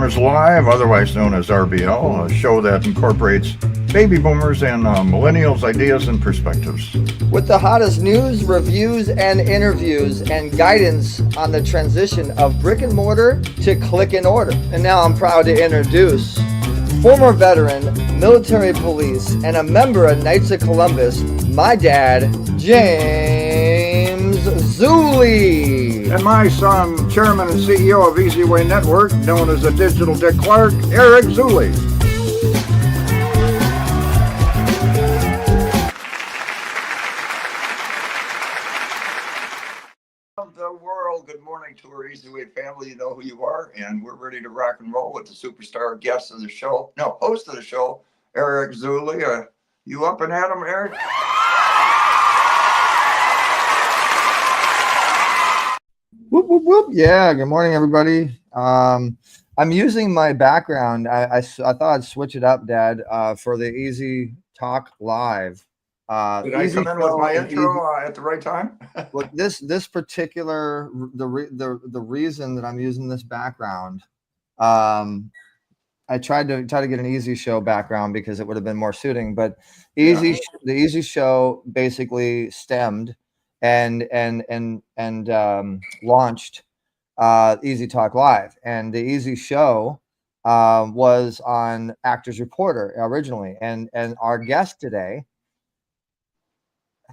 Boomers Live, otherwise known as RBL, a show that incorporates baby boomers and millennials' ideas and perspectives. With the hottest news, reviews, and interviews, and guidance on the transition of brick and mortar to click and order. And now I'm proud to introduce former veteran, military police, and a member of Knights of Columbus, my dad, James Zuley. And my son, chairman and CEO of eZWay Network, known as the Digital Dick Clark, Eric Zuley. The world, good morning to our eZWay family. You know who you are, and we're ready to rock and roll with the superstar guest of the show, host of the show, Eric Zuley. You up and at 'em, Eric? Whoop, whoop, whoop. Yeah, good morning, everybody. I'm using my background. I thought I'd switch it up, Dad, for the Easy Talk Live. Did I come in with my intro at the right time? Well, this particular the reason that I'm using this background, I tried to get an Easy Show background because it would have been more suiting, but the Easy Show basically stemmed and launched Easy Talk Live, and the Easy Show was on Actors Reporter originally, and our guest today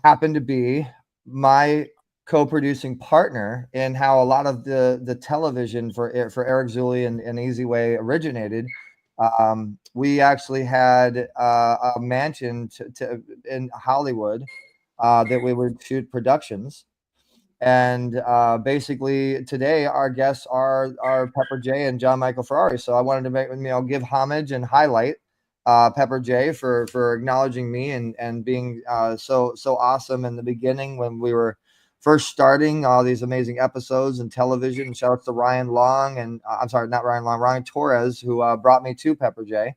happened to be my co-producing partner in how a lot of the television for Eric Zuley and eZWay originated. We actually had a mansion in Hollywood that we would shoot productions, and basically today our guests are Pepper J and John Michael Ferrari. So I wanted to give homage and highlight Pepper J for acknowledging me and being so awesome in the beginning when we were first starting all these amazing episodes and television. Shout out to Ryan Long and I'm sorry, not Ryan Long, Ryan Torres, who brought me to Pepper J.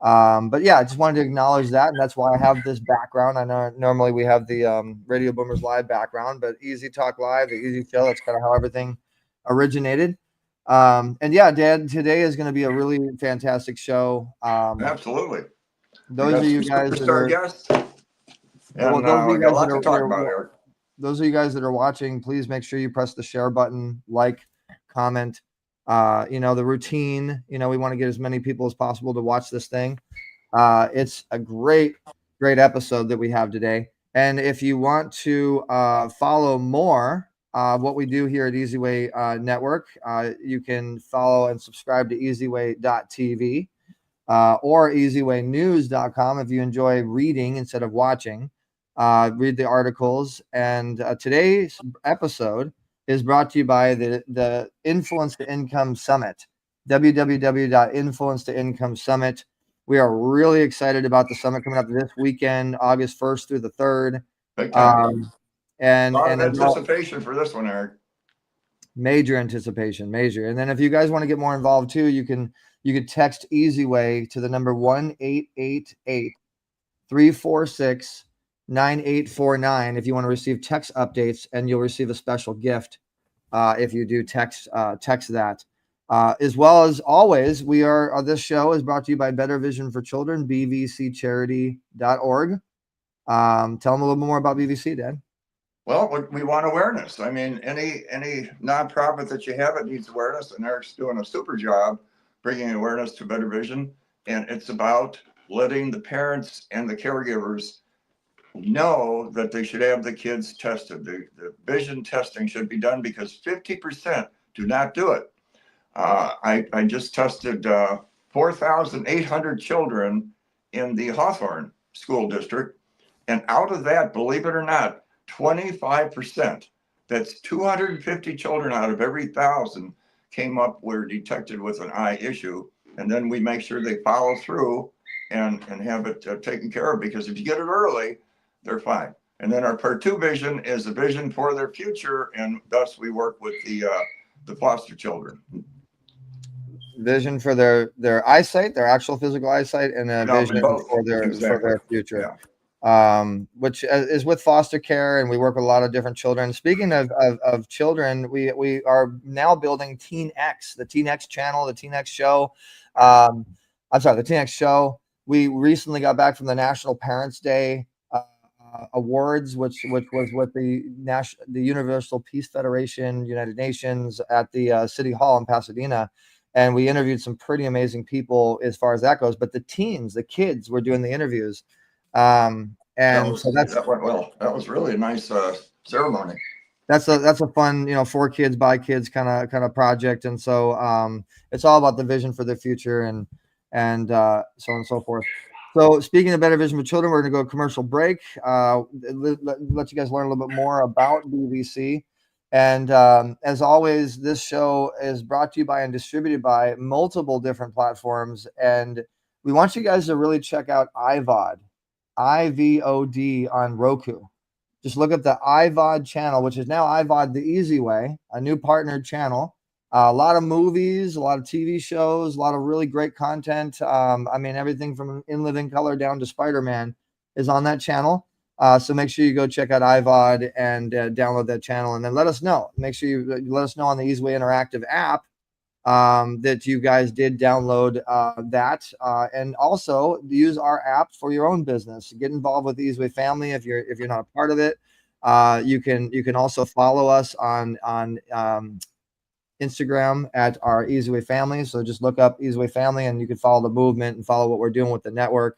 But yeah, I just wanted to acknowledge that, and that's why I have this background. I know normally we have the Radio Boomers Live background, but Easy Talk Live, the Easy Show, that's kind of how everything originated. And yeah, Dad, today is going to be a really fantastic show. Absolutely. Those of you guys that are guests, well, those of you guys that are talk about, Eric. Those of you guys that are watching, please make sure you press the share button, like, comment. The routine. We want to get as many people as possible to watch this thing. It's a great episode that we have today. And if you want to follow more what we do here at eZWay Network, you can follow and subscribe to eZWay.tv or eZWaynews.com if you enjoy reading instead of watching. Read the articles. And today's episode is brought to you by the Influence to Income Summit, www.influence-to-income summit. We are really excited about the summit coming up this weekend, August 1st through the 3rd. And anticipation for this one, Eric. Major anticipation, major. And then if you guys want to get more involved too, you can text eZWay to the number 1-888-346-9849 if you want to receive text updates, and you'll receive a special gift if you do text that. As well as always, this show is brought to you by Better Vision for Children, bvccharity.org. Tell them a little more about BVC, Dad. Well, we want awareness. I mean, any nonprofit that you have, it needs awareness, and Eric's doing a super job bringing awareness to Better Vision, and it's about letting the parents and the caregivers know that they should have the kids tested. The vision testing should be done because 50% do not do it. I just tested 4,800 children in the Hawthorne School District, and out of that, believe it or not, 25%, that's 250 children out of every 1,000 were detected with an eye issue. And then we make sure they follow through and have it taken care of, because if you get it early, they're fine. And then our part 2 vision is a vision for their future, and thus we work with the foster children. Vision for their eyesight, their actual physical eyesight, and a vision for their future. Yeah. which is with foster care, and we work with a lot of different children. Speaking of children, we are now building Teen X, the Teen X channel, the Teen X show. I'm sorry, the Teen X show. We recently got back from the National Parents Day awards, which was with the Universal Peace Federation, United Nations, at the City Hall in Pasadena. And we interviewed some pretty amazing people as far as that goes. But the teens, the kids, were doing the interviews. And that went well. That was really a nice ceremony. That's a fun, for kids by kids kind of project. And so it's all about the vision for the future and so on and so forth. So speaking of better vision for children, we're going to go commercial break. Let you guys learn a little bit more about BVC. And as always, this show is brought to you by and distributed by multiple different platforms. And we want you guys to really check out iVOD, IVOD on Roku. Just look at the iVOD channel, which is now iVOD the Easy Way, a new partnered channel. A lot of movies, a lot of TV shows, a lot of really great content. I mean, everything from In Living Color down to Spider-Man is on that channel. So make sure you go check out iVOD and download that channel, and then let us know. Make sure you let us know on the eZWay Interactive app that you guys did download that, and also use our app for your own business. Get involved with the eZWay family if you're not a part of it. You can also follow us on Instagram at our eZWay family. So just look up eZWay family, and you can follow the movement and follow what we're doing with the network.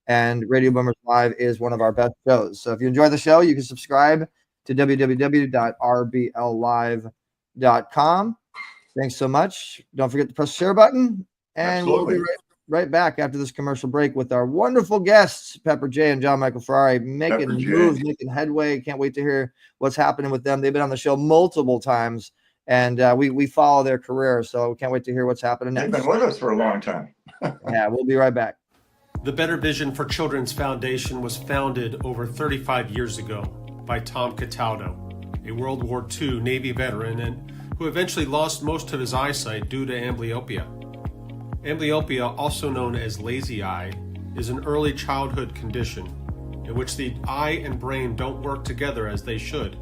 And Radio Boomers Live is one of our best shows. So if you enjoy the show, you can subscribe to www.rbllive.com. Thanks so much. Don't forget to press the share button. And Absolutely. We'll be right back after this commercial break with our wonderful guests, Pepper J and John Michael Ferrari, making moves, making headway. Can't wait to hear what's happening with them. They've been on the show multiple times, and we follow their career. So can't wait to hear what's happening next. They've been with us for a long time. Yeah, we'll be right back. The Better Vision for Children's Foundation was founded over 35 years ago by Tom Cataldo, a World War II Navy veteran and who eventually lost most of his eyesight due to amblyopia. Amblyopia, also known as lazy eye, is an early childhood condition in which the eye and brain don't work together as they should.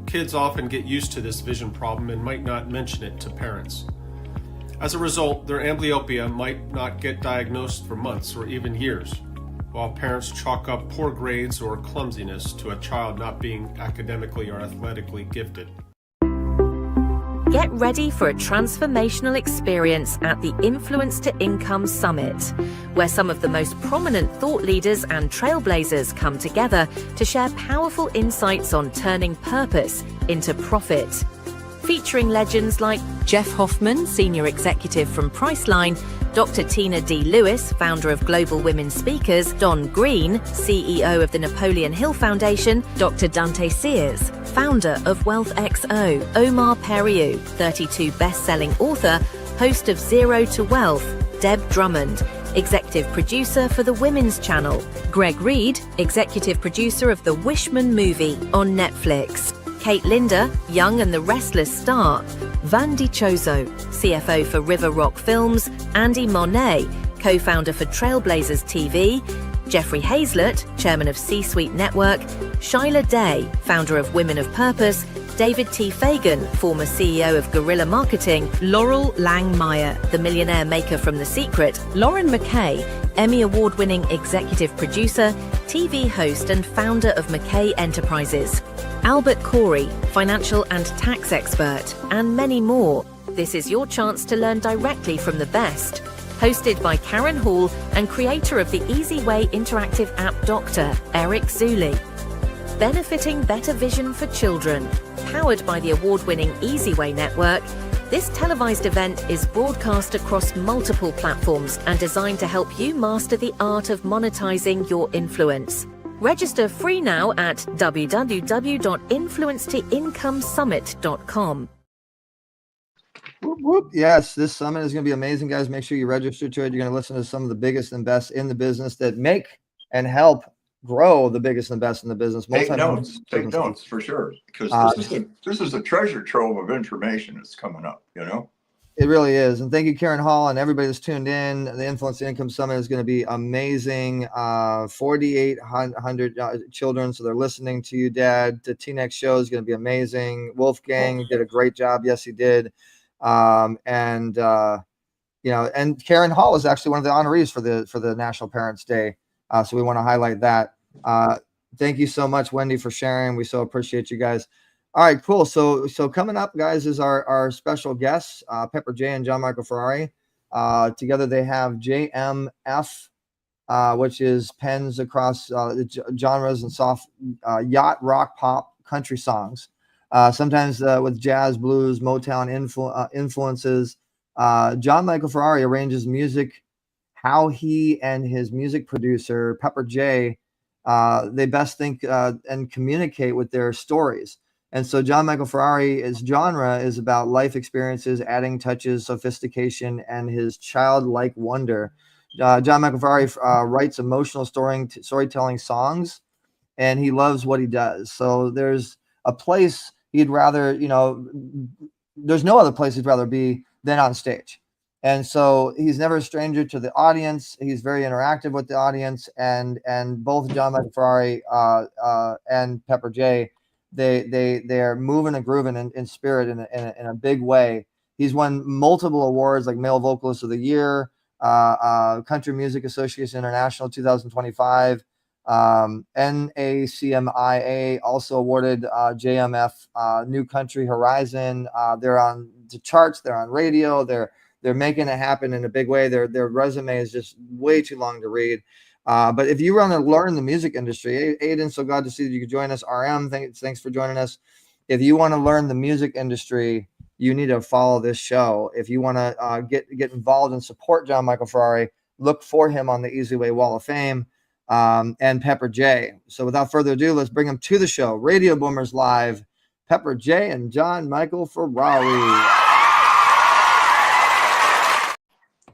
Kids often get used to this vision problem and might not mention it to parents. As a result, their amblyopia might not get diagnosed for months or even years, while parents chalk up poor grades or clumsiness to a child not being academically or athletically gifted. Get ready for a transformational experience at the Influence to Income Summit, where some of the most prominent thought leaders and trailblazers come together to share powerful insights on turning purpose into profit. Featuring legends like Jeff Hoffman, Senior Executive from Priceline, Dr. Tina D. Lewis, founder of Global Women Speakers, Don Green, CEO of the Napoleon Hill Foundation, Dr. Dante Sears, founder of WealthXO, Omar Periu, 32 best-selling author, host of Zero to Wealth, Deb Drummond, executive producer for the Women's Channel, Greg Reed, executive producer of the Wishman movie on Netflix, Kate Linder, Young and the Restless star, Vandy Chozo, CFO for River Rock Films, Andy Monet, co-founder for Trailblazers TV, Jeffrey Hazlett, chairman of C-Suite Network, Shyla Day, founder of Women of Purpose, David T. Fagan, former CEO of Guerrilla Marketing, Laurel Langmeyer, the millionaire maker from The Secret, Lauren McKay, Emmy Award-winning executive producer, TV host and founder of McKay Enterprises, Albert Corey, financial and tax expert, and many more. This is your chance to learn directly from the best. Hosted by Karen Hall and creator of the eZWay interactive app Dr. Eric Zuli. Benefiting better vision for children. Powered by the award-winning eZWay network, this televised event is broadcast across multiple platforms and designed to help you master the art of monetizing your influence. Register free now at www.influencetoincomesummit.com. Whoop, whoop. Yes, this summit is going to be amazing, guys. Make sure you register to it. You're going to listen to some of the biggest and best in the business that make and help grow the biggest and best in the business. Take notes for sure, because this is a treasure trove of information that's coming up, It really is. And thank you, Karen Hall, and everybody that's tuned in. The Influence to Income Summit is going to be amazing. 4,800 children, so they're listening to you, Dad. The T-Next show is going to be amazing. Wolfgang did a great job. Yes, he did. And Karen Hall is actually one of the honorees for the National Parents Day. So we want to highlight that. Thank you so much, Wendy, for sharing. We so appreciate you guys. All right, cool. So coming up, guys, is our special guests, Pepper J and John Michael Ferrari. Together they have JMF, which is pens across the genres and soft yacht, rock, pop, country songs. Sometimes with jazz, blues, Motown influences. John Michael Ferrari arranges music how he and his music producer, Pepper J, they best think and communicate with their stories. And so John Michael Ferrari's genre is about life experiences, adding touches, sophistication, and his childlike wonder. John Michael Ferrari writes emotional storytelling songs, and he loves what he does. So there's a place he'd rather, there's no other place he'd rather be than on stage. And so he's never a stranger to the audience. He's very interactive with the audience, and both John Michael Ferrari and Pepper J, they're moving and grooving in spirit in a big way. He's won multiple awards like Male Vocalist of the Year, Country Music Association International 2025, NACMIA also awarded JMF New Country Horizon. They're on the charts. They're on radio. They're making it happen in a big way. Their resume is just way too long to read. But if you want to learn the music industry, Aiden, so glad to see that you could join us. RM, thanks for joining us. If you want to learn the music industry, you need to follow this show. If you want to get involved and support John Michael Ferrari, look for him on the eZWay Wall of Fame and Pepper J. So without further ado, let's bring him to the show. Radio Boomers Live, Pepper J and John Michael Ferrari.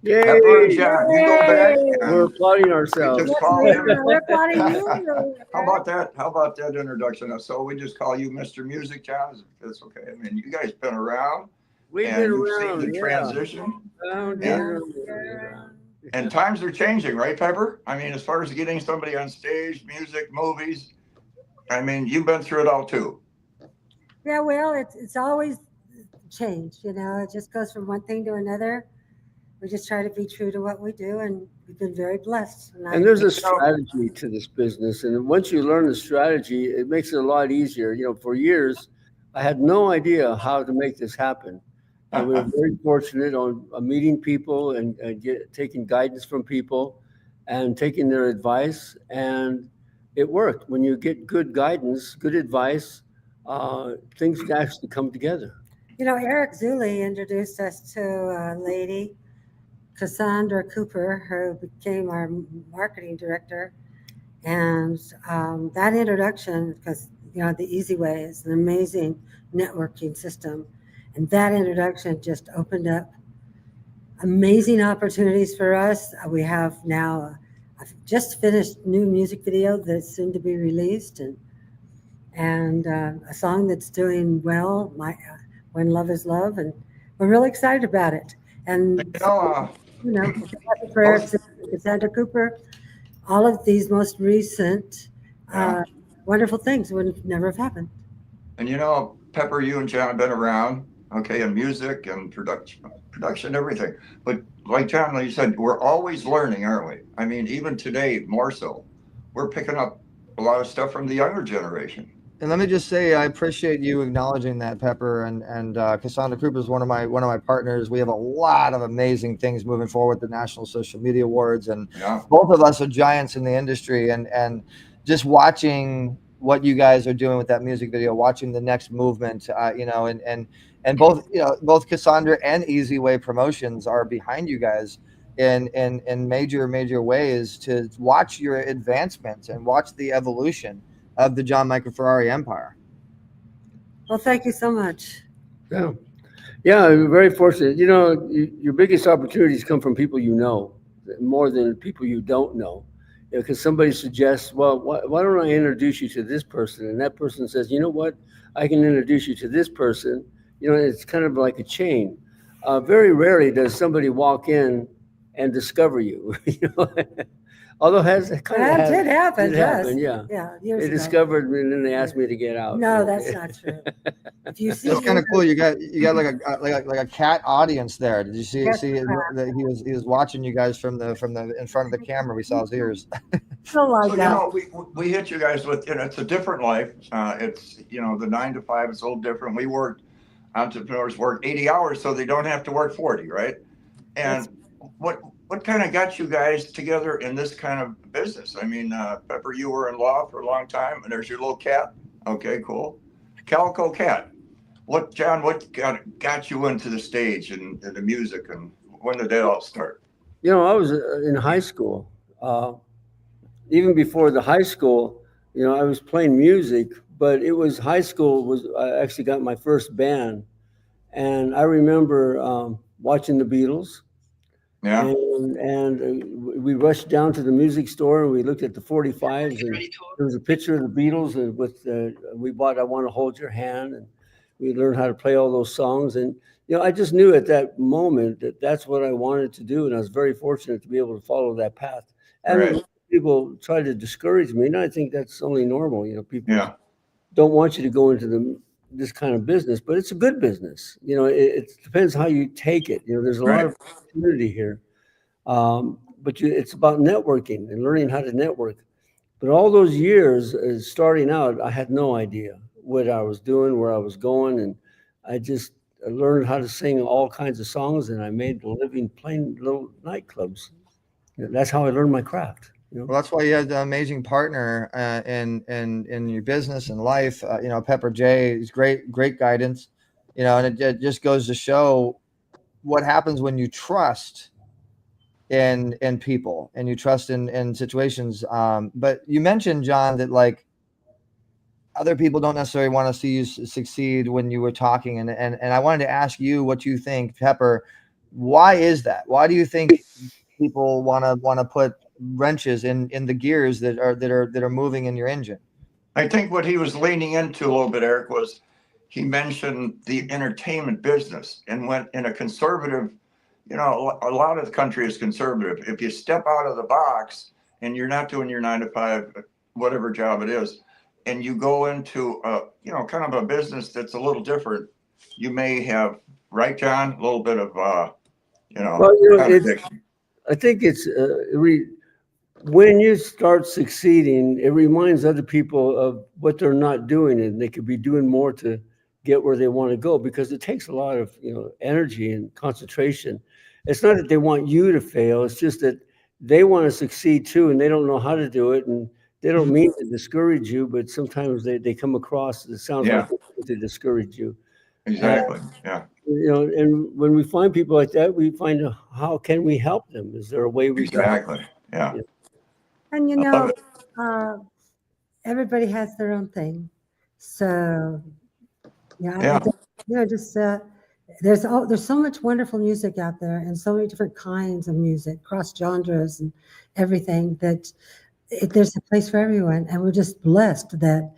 Yay! Pepper and John, you go back. We're applauding ourselves. Just call him. We're applauding you. How about that? How about that introduction? So we just call you Mr. Music, John. That's okay. I mean, you guys been around. We've and been you've around. seen the transition. Yeah. And times are changing, right, Pepper? I mean, as far as getting somebody on stage, music, movies. I mean, you've been through it all too. Yeah, well, it's always changed. It just goes from one thing to another. We just try to be true to what we do, and we've been very blessed. And there's a strategy to this business, and once you learn the strategy, it makes it a lot easier. For years, I had no idea how to make this happen. And we were very fortunate on meeting people and taking guidance from people and taking their advice, and it worked. When you get good guidance, good advice, things can actually come together. Eric Zuley introduced us to a lady, Cassandra Cooper, who became our marketing director. And that introduction, because, the eZWay is an amazing networking system. And that introduction just opened up amazing opportunities for us. We have now, I've just finished new music video that's soon to be released, and a song that's doing well, When Love Is Love. And we're really excited about it. And prayer to Cassandra Cooper, all of these most recent wonderful things would never have happened. And Pepper, you and John have been around, okay, in music and production, everything. But like John, like you said, we're always learning, aren't we? I mean, even today, more so. We're picking up a lot of stuff from the younger generation. And let me just say, I appreciate you acknowledging that, Pepper, and Cassandra Cooper is one of my partners. We have a lot of amazing things moving forward with the National Social Media Awards, and both of us are giants in the industry. And just watching what you guys are doing with that music video, watching the next movement, and both Cassandra and eZWay Promotions are behind you guys in major ways to watch your advancement and watch the evolution of the John Michael Ferrari empire. Well, thank you so much. Yeah, we're very fortunate. Your biggest opportunities come from people more than people you don't know. Because somebody suggests, well, why don't I introduce you to this person? And that person says, you know what, I can introduce you to this person. It's kind of like a chain. very rarely does somebody walk in and discover you. You know? Although it kind of That has, did happen, did yes. happen, yeah. Yeah, years They ago. discovered me and then they asked me to get out. No, that's not true. If you see It's kind of cool. You got like a cat audience there. Did you see Yes, that he was watching you guys from the in front of the camera? We saw his ears. Still like So, that. we hit you guys with, it's a different life. It's, the 9 to 5 is a little different. Entrepreneurs work 80 hours so they don't have to work 40, right? And what kind of got you guys together in this kind of business? I mean, Pepper, you were in law for a long time, and there's your little cat. Okay, cool. Calico cat. What got you into the stage and the music, and when did that all start? I was in high school. Even before the high school, I was playing music, but it was high school I actually got my first band. And I remember watching the Beatles. Yeah. And we rushed down to the music store and we looked at the 45s, and there was a picture of the Beatles and we bought I Want to Hold Your Hand, and we learned how to play all those songs. And I just knew at that moment that that's what I wanted to do, and I was very fortunate to be able to follow that path. And right. People try to discourage me, and I think that's only normal. People don't want you to go into this kind of business, but it's a good business. It depends how you take it. There's a lot of opportunity here, but it's about networking and learning how to network. But all those years starting out, I had no idea what I was doing, where I was going, and I just learned how to sing all kinds of songs, and I made a living playing little nightclubs. That's how I learned my craft. Well, that's why you had an amazing partner in your business and life. Pepper J is great guidance. And it just goes to show what happens when you trust in people and you trust in situations. But you mentioned, John, that like other people don't necessarily want to see you succeed when you were talking, and I wanted to ask you what you think, Pepper. Why is that? Why do you think people want to put wrenches in the gears that are moving in your engine? I think what he was leaning into a little bit, Eric, was he mentioned the entertainment business and went in a conservative, a lot of the country is conservative. If you step out of the box and you're not doing your 9 to 5, whatever job it is, and you go into kind of a business that's a little different, you may have, right, John, a little bit of contradiction. I think it's when you start succeeding, it reminds other people of what they're not doing, and they could be doing more to get where they want to go, because it takes a lot of energy and concentration. It's not that they want you to fail, it's just that they want to succeed too, and they don't know how to do it, and they don't mean to discourage you, but sometimes they come across, it sounds like they want to discourage you. Exactly. And when we find people like that, we find how can we help them? Is there a way we can? Exactly. Yeah. And everybody has their own thing. So just there's so much wonderful music out there, and so many different kinds of music, cross genres and everything, that there's a place for everyone. And we're just blessed that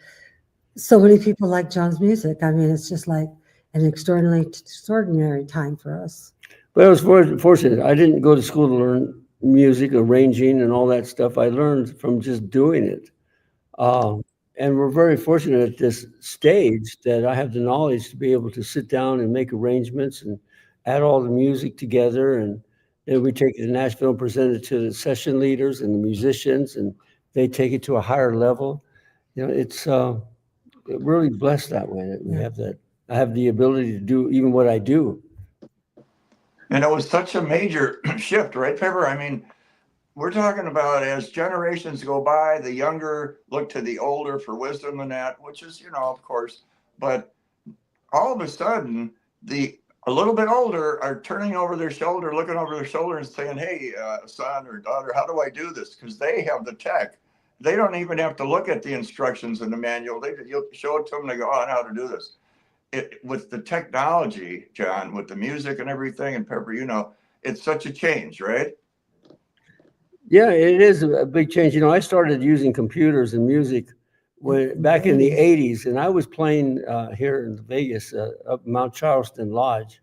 so many people like John's music. I mean, it's just like an extraordinary time for us. Well, I was fortunate. I didn't go to school to learn music, arranging, and all that stuff. I learned from just doing it. And we're very fortunate at this stage that I have the knowledge to be able to sit down and make arrangements and add all the music together. And then we take it to Nashville and present it to the session leaders and the musicians, and they take it to a higher level. It's really blessed that way that we have that. I have the ability to do even what I do. And it was such a major shift, right, Pepper? I mean, we're talking about as generations go by, the younger look to the older for wisdom and that, which is, of course, but all of a sudden, a little bit older are turning over their shoulder, looking over their shoulder and saying, hey, son or daughter, how do I do this? Because they have the tech. They don't even have to look at the instructions in the manual. You'll show it to them, they go, I know how to do this. With the technology, John, with the music and everything, and Pepper, it's such a change, right? Yeah, it is a big change. I started using computers and music back in the 80s, and I was playing here in Vegas, up Mount Charleston Lodge.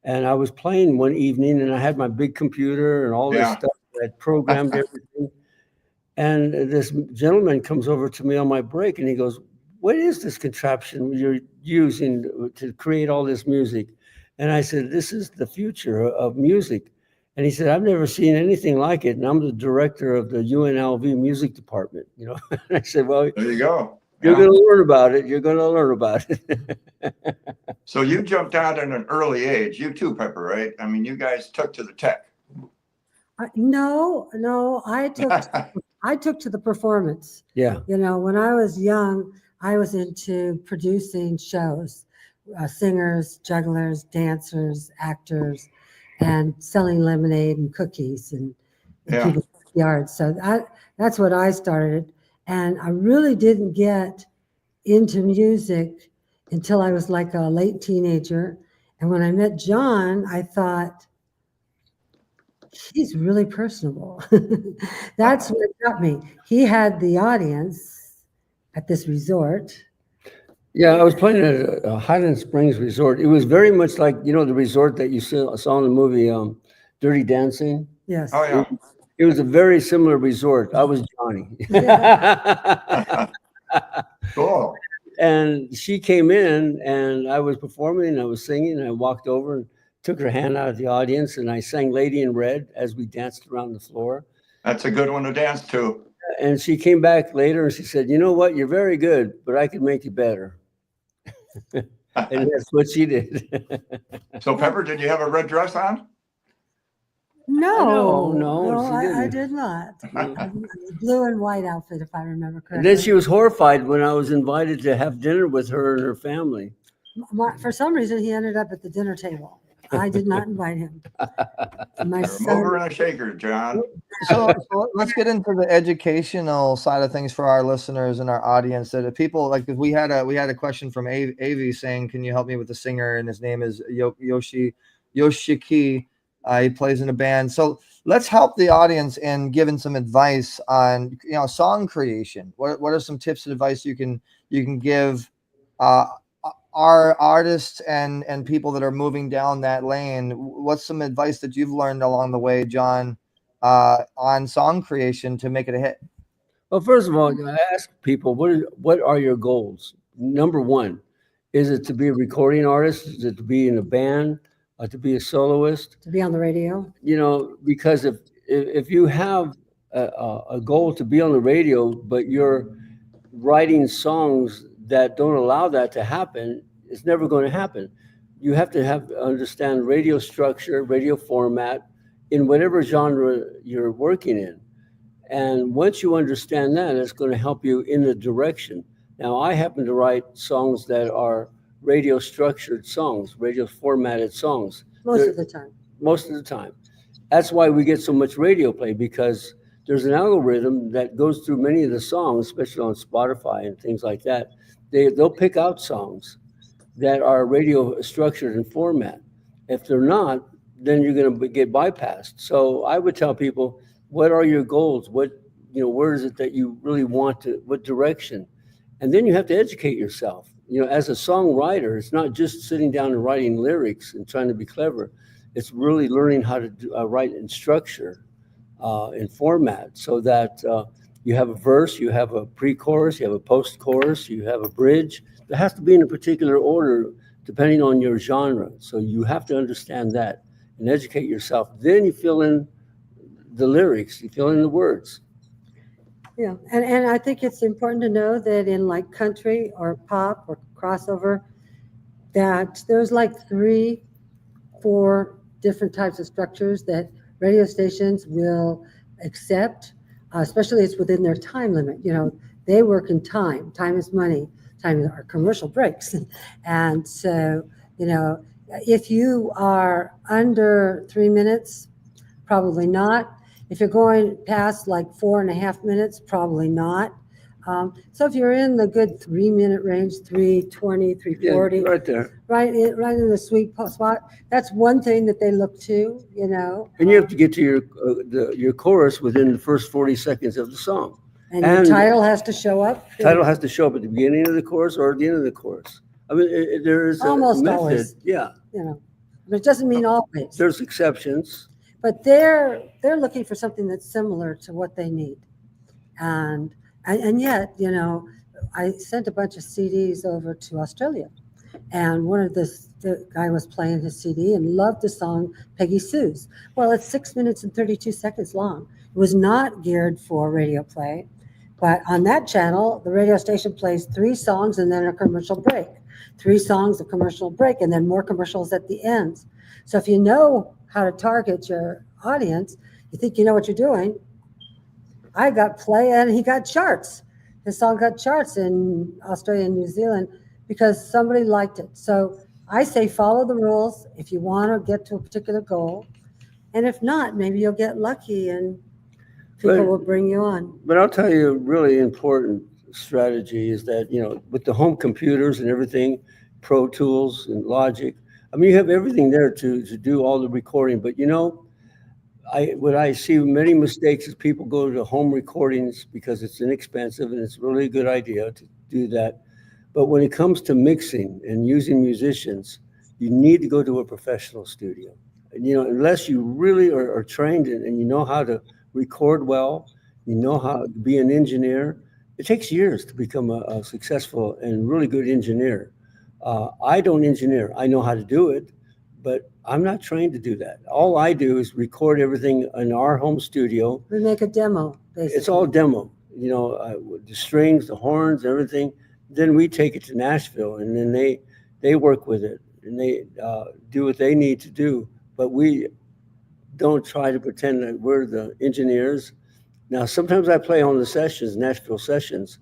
And I was playing one evening, and I had my big computer and all this Yeah. stuff. I had programmed everything. And this gentleman comes over to me on my break, and he goes, "What is this contraption you're using to create all this music?" And I said, "This is the future of music." And he said, "I've never seen anything like it. And I'm the director of the UNLV music department." And I said, "Well, There you go. you're Yeah. going to learn about it. You're going to learn about it." So you jumped out at an early age. You too, Pepper, right? I mean, you guys took to the tech. No, I took to the performance. Yeah. When I was young, I was into producing shows, singers, jugglers, dancers, actors, and selling lemonade and cookies in Yeah. people's yards. So that's what I started. And I really didn't get into music until I was like a late teenager. And when I met John, I thought, he's really personable. That's what got me. He had the audience at this resort. Yeah, I was playing at a Highland Springs resort. It was very much like, the resort that you saw in the movie Dirty Dancing. Yes. Oh, yeah. It was a very similar resort. I was Johnny. Cool. And she came in, and I was performing, and I was singing, and I walked over and took her hand out of the audience, and I sang Lady in Red as we danced around the floor. That's a good one to dance to. And she came back later, and she said, "You know what? You're very good, but I could make you better." And that's what she did. So, Pepper, did you have a red dress on? No, she I didn't. did not. Blue and white outfit, if I remember And correctly. then she was horrified when I was invited to have dinner with her and her family. For some reason, he ended up at the dinner table. I did not invite him. My You're a son, mover and a shaker, John. So let's get into the educational side of things for our listeners and our audience. That if people like, if we had a question from Avi saying, "Can you help me with the singer?" And his name is Yoshiki. He plays in a band. So let's help the audience in giving some advice on song creation. What are some tips and advice you can give our artists and people that are moving down that lane? What's some advice that you've learned along the way, John, on song creation to make it a hit? Well, first of all, I ask people, what are your goals? Number one, is it to be a recording artist? Is it to be in a band? Or to be a soloist? to be on the radio. Because if you have a goal to be on the radio, but you're writing songs that don't allow that to happen, it's never going to happen. You have to understand radio structure, radio format in whatever genre you're working in. And once you understand that, it's going to help you in the direction. Now, I happen to write songs that are radio structured songs, radio formatted songs. Most of the time. Most of the time. That's why we get so much radio play, because there's an algorithm that goes through many of the songs, especially on Spotify and things like that. They'll pick out songs that are radio structured and format. If they're not, then you're going to get bypassed. So I would tell people, what are your goals? Where is it that you really want to, what direction? And then you have to educate yourself. As a songwriter, it's not just sitting down and writing lyrics and trying to be clever. It's really learning how to write in structure, in format, so that you have a verse, you have a pre-chorus, you have a post-chorus, you have a bridge. It has to be in a particular order depending on your genre. So you have to understand that and educate yourself. Then you fill in the lyrics, you fill in the words. Yeah, and I think it's important to know that in like country or pop or crossover, that there's like 3-4 different types of structures that radio stations will accept, especially it's within their time limit. They work in time. Time is money. Time are commercial breaks. And so, if you are under 3 minutes, probably not. If you're going past like 4.5 minutes, probably not. So if you're in the good 3-minute range, 3:20, 3:40, Yeah, right there. right in the sweet spot, that's one thing that they look to, And you have to get to your chorus within the first 40 seconds of the song. and your title has to show up. Title has to show up at the beginning of the chorus or at the end of the chorus. I mean, there is a Almost method. always. Yeah. but it doesn't mean always. There's exceptions. But they're looking for something that's similar to what they need, and yet, you know, I sent a bunch of CDs over to Australia, and one of the guy was playing his CD and loved the song Peggy Sue's. Well, it's 6 minutes and 32 seconds long. It was not geared for radio play, but on that channel, the radio station plays 3 songs and then a commercial break, 3 songs, a commercial break, and then more commercials at the end. So if you know how to target your audience, you think you know what you're doing. I got play and he got charts. His song got charts in Australia and New Zealand because somebody liked it. So I say follow the rules if you want to get to a particular goal. And if not, maybe you'll get lucky and people will bring you on. But I'll tell you a really important strategy is that, you know, with the home computers and everything, Pro Tools and Logic, I mean, you have everything there to do all the recording. But, you know, what I see many mistakes is people go to home recordings because it's inexpensive and it's really a good idea to do that. But when it comes to mixing and using musicians, you need to go to a professional studio. And, you know, unless you really are trained and you know how to record well, you know how to be an engineer, it takes years to become a successful and really good engineer. I don't engineer. I know how to do it, but I'm not trained to do that. All I do is record everything in our home studio. We make a demo, basically. It's all demo, you know, the strings, the horns, everything. Then we take it to Nashville, and then they work with it, and they do what they need to do. But we don't try to pretend that we're the engineers. Now, sometimes I play on the sessions, Nashville sessions,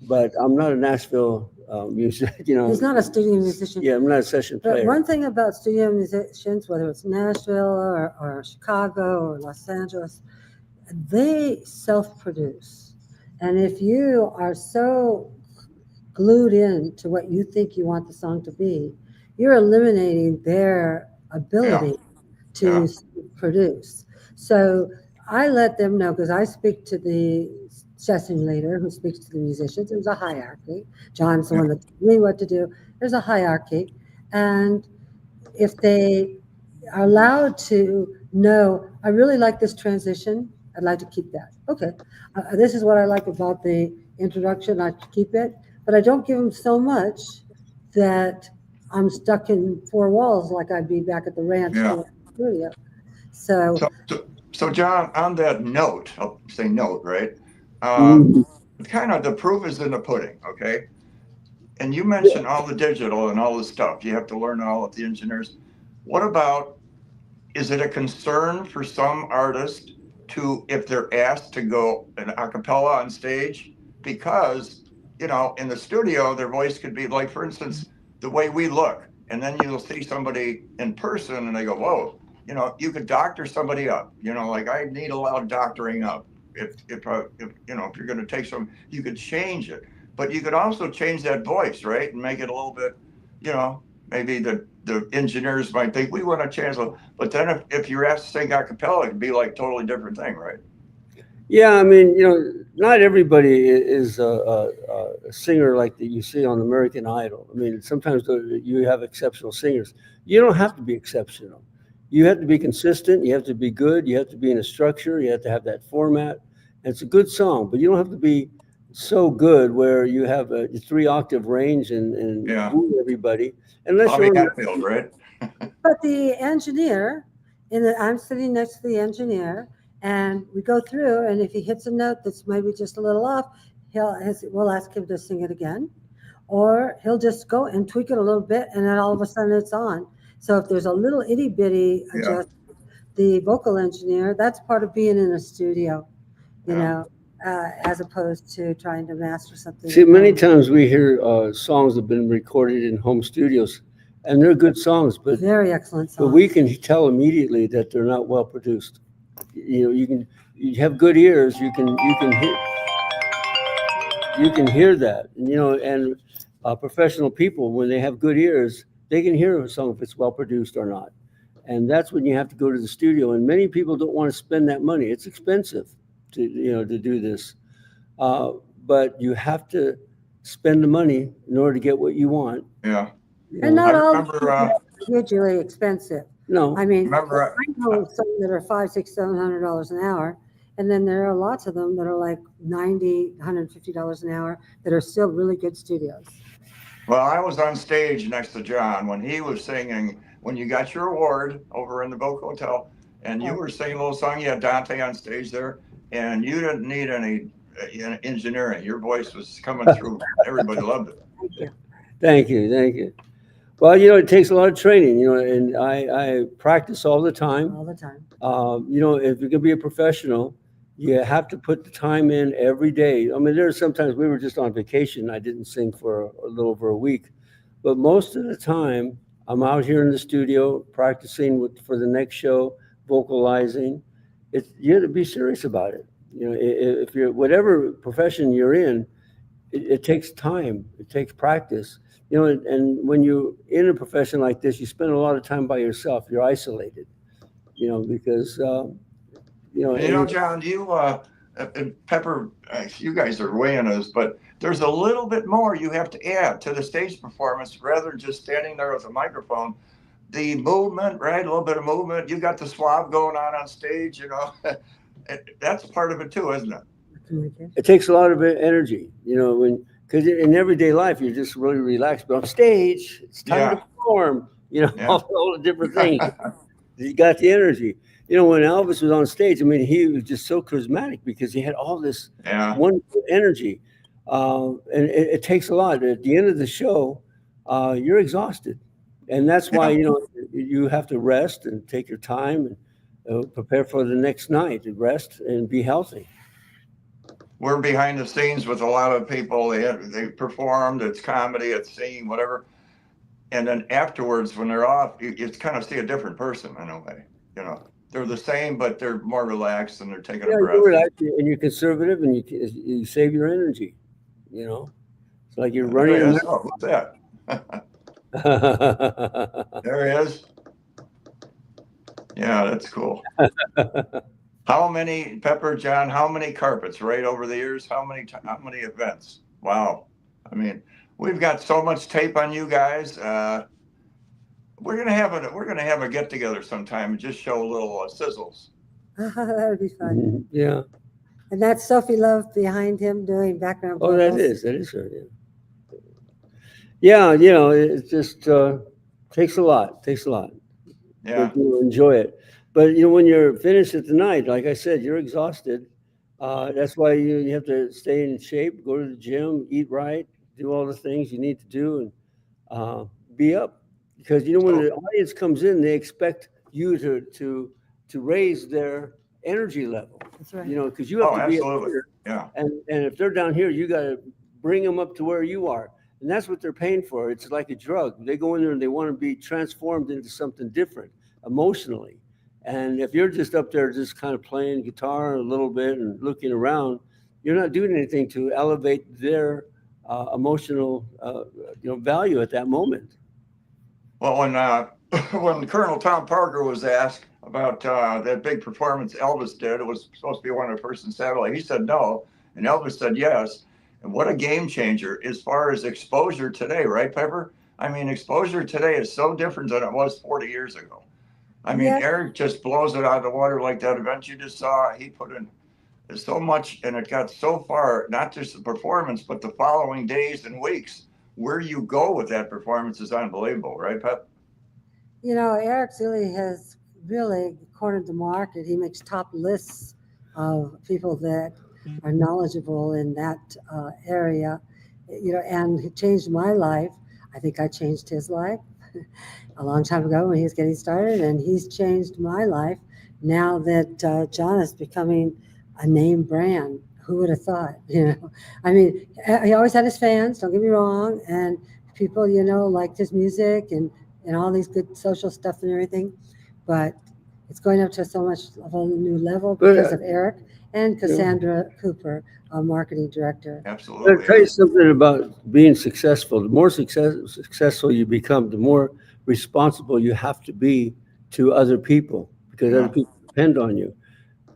but I'm not a Nashville musician, you know. He's not a studio musician. Yeah, I'm not a session But player. one thing about studio musicians, whether it's Nashville or Chicago or Los Angeles, they self-produce. And if you are so glued in to what you think you want the song to be, you're eliminating their ability to produce. So I let them know, because I speak to the session leader who speaks to the musicians. There's a hierarchy. John's the one that told me what to do. There's a hierarchy. And if they are allowed to know, I really like this transition, I'd like to keep that. Okay, this is what I like about the introduction, I keep it, but I don't give them so much that I'm stuck in 4 walls like I'd be back at the ranch or the studio. So John, on that note, I'll say note, right? Kind of the proof is in the pudding, okay? And you mentioned all the digital and all the stuff. You have to learn all of the engineers. What about, is it a concern for some artists to, if they're asked to go an a cappella on stage? Because, you know, in the studio, their voice could be like, for instance, the way we look. And then you'll see somebody in person and they go, whoa, you know, you could doctor somebody up. You know, like I need a lot of doctoring up. If you know, if you're going to take some, you could change it, but you could also change that voice, right, and make it a little bit, you know, maybe the engineers might think we want to change it, but then if you're asked to sing a cappella, it'd be like totally different thing, right? Yeah, I mean, you know, not everybody is a singer like that you see on American Idol. I mean, sometimes you have exceptional singers. You don't have to be exceptional. You have to be consistent. You have to be good. You have to be in a structure. You have to have that format. And it's a good song, but you don't have to be so good where you have a 3-octave range and fool everybody. Unless you're Hatfield, right? But the engineer, I'm sitting next to the engineer, and we go through, and if he hits a note that's maybe just a little off, we'll ask him to sing it again, or he'll just go and tweak it a little bit, and then all of a sudden it's on. So if there's a little itty bitty adjust, the vocal engineer, that's part of being in a studio, you know, as opposed to trying to master something. See, many times we hear songs that have been recorded in home studios, and they're good songs, but very excellent songs. But we can tell immediately that they're not well produced. You know, you have good ears. You can hear that, and, you know, and professional people, when they have good ears, they can hear a song if it's well produced or not. And that's when you have to go to the studio. And many people don't want to spend that money. It's expensive to do this. But you have to spend the money in order to get what you want. Yeah. And not all. hugely expensive. No, I mean, Remember, I know some that are $500, $600, $700 an hour, and then there are lots of them that are like $90, $150 an hour that are still really good studios. well, I was on stage next to John when he was singing, when you got your award over in the Boca Hotel, and you were singing a little song. You had Dante on stage there, and you didn't need any engineering. Your voice was coming through. Everybody loved it. Thank you. thank you, thank you. Well, it takes a lot of training, and I practice all the time. All the time. If you're gonna be a professional, you have to put the time in every day. I mean, there are sometimes we were just on vacation. I didn't sing for a little over a week, but most of the time I'm out here in the studio practicing for the next show, vocalizing. You have to be serious about it. If you're whatever profession you're in, it takes time. It takes practice. And when you're in a profession like this, you spend a lot of time by yourself. You're isolated. Because John, you and Pepper, you guys are weighing us, but there's a little bit more you have to add to the stage performance rather than just standing there with a microphone. The movement, right? A little bit of movement. You got the suave going on stage. That's part of it too, isn't it? It takes a lot of energy. Because in everyday life you're just really relaxed, but on stage it's time to perform. All the different things. You got the energy. When Elvis was on stage, I mean, he was just so charismatic because he had all this wonderful energy. And it takes a lot. At the end of the show, you're exhausted. And that's why, you have to rest and take your time and prepare for the next night and rest and be healthy. We're behind the scenes with a lot of people. They performed, it's comedy, it's singing, whatever. And then afterwards, when they're off, you kind of see a different person in a way. They're the same, but they're more relaxed and they're taking a breath. You're relaxed and you're conservative and you save your energy. It's like you're running. There he is. Oh, what's that? There he is. Yeah, that's cool. How many, Pepper, John, how many carpets right over the years? How many events? Wow. I mean, we've got so much tape on you guys. We're gonna have a get together sometime and just show a little sizzles. That would be fun. Yeah. And that's Sophie Love behind him doing background vocals. Oh, that is her. Yeah. It just takes a lot. Yeah. You enjoy it. But when you're finished at the night, like I said, you're exhausted. That's why you have to stay in shape, go to the gym, eat right, do all the things you need to do, and be up. Because when the audience comes in, they expect you to raise their energy level. That's right. Because you have to be absolutely. up here. Yeah. And if they're down here, you got to bring them up to where you are. And that's what they're paying for. It's like a drug. They go in there and they want to be transformed into something different emotionally. And if you're just up there just kind of playing guitar a little bit and looking around, you're not doing anything to elevate their emotional value at that moment. Well, when Colonel Tom Parker was asked about that big performance Elvis did, it was supposed to be one of the first in satellite. He said no, and Elvis said yes. And what a game changer as far as exposure today, right, Pepper? I mean, exposure today is so different than it was 40 years ago. I mean, Eric just blows it out of the water like that event you just saw. He put in so much, and it got so far, not just the performance, but the following days and weeks. Where you go with that performance is unbelievable, right, Pep? Eric Zuley has really cornered the market. He makes top lists of people that are knowledgeable in that area, and he changed my life. I think I changed his life a long time ago when he was getting started, and he's changed my life now that John is becoming a name brand. Who would have thought? I mean, he always had his fans, don't get me wrong, and people, liked his music and all these good social stuff and everything, but it's going up to so much of a new level because of Eric and Cassandra Cooper, our marketing director. Absolutely. I'll tell you something about being successful. The more successful you become, the more responsible you have to be to other people, because other people depend on you.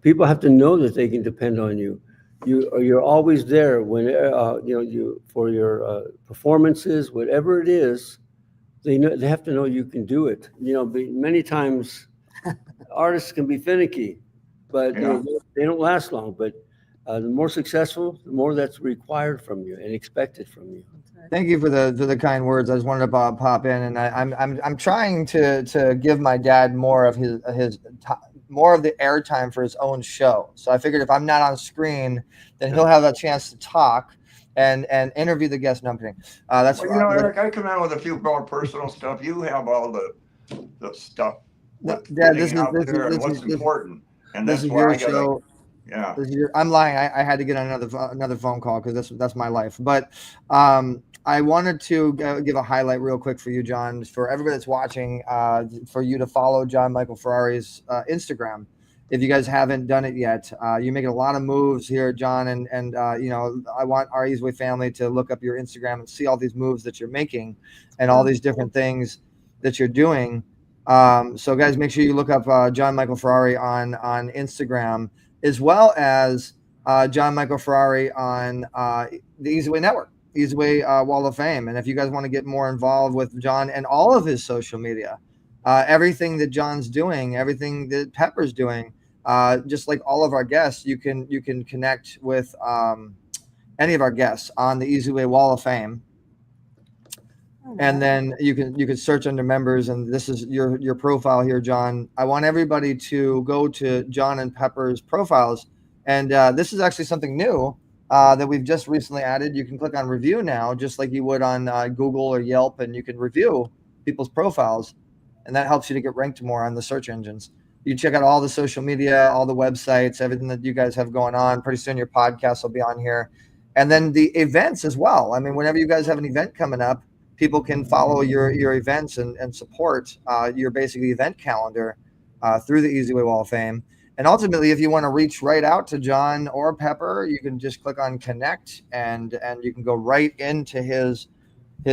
People have to know that they can depend on you. You're always there when for your performances, whatever it is. they have to know you can do it. Many times artists can be finicky, but they don't last long. But the more successful, the more that's required from you and expected from you. Thank you for the kind words. I just wanted to pop in, and I'm trying to give my dad more of more of the airtime for his own show. So I figured if I'm not on screen, then he'll have a chance to talk and interview the guests. No, I'm kidding. That's Eric, I come in with a few more personal stuff. You have all the stuff. Yeah, this is what's important, and that's this is why your I gotta. show. Yeah, I'm lying. I had to get another phone call because that's my life. But I wanted to give a highlight real quick for you, John, for everybody that's watching, for you to follow John Michael Ferrari's Instagram. If you guys haven't done it yet, you're making a lot of moves here, John, and I want our eZWay family to look up your Instagram and see all these moves that you're making and all these different things that you're doing. So guys, make sure you look up John Michael Ferrari on Instagram, as well as John Michael Ferrari on the eZWay Network, eZWay Wall of Fame. And if you guys want to get more involved with John and all of his social media, everything that John's doing, everything that Pepper's doing, just like all of our guests, you can connect with any of our guests on the eZWay Wall of Fame. And then you can search under members, and this is your profile here, John. I want everybody to go to John and Pepper's profiles, and this is actually something new that we've just recently added. You can click on review now, just like you would on Google or Yelp, and you can review people's profiles, and that helps you to get ranked more on the search engines. You check out all the social media, all the websites, everything that you guys have going on. Pretty soon your podcast will be on here, and then the events as well. I mean, whenever you guys have an event coming up, people can follow your events and support your basically event calendar through the eZWay Wall of Fame. And ultimately, if you want to reach right out to John or Pepper, you can just click on connect, and you can go right into his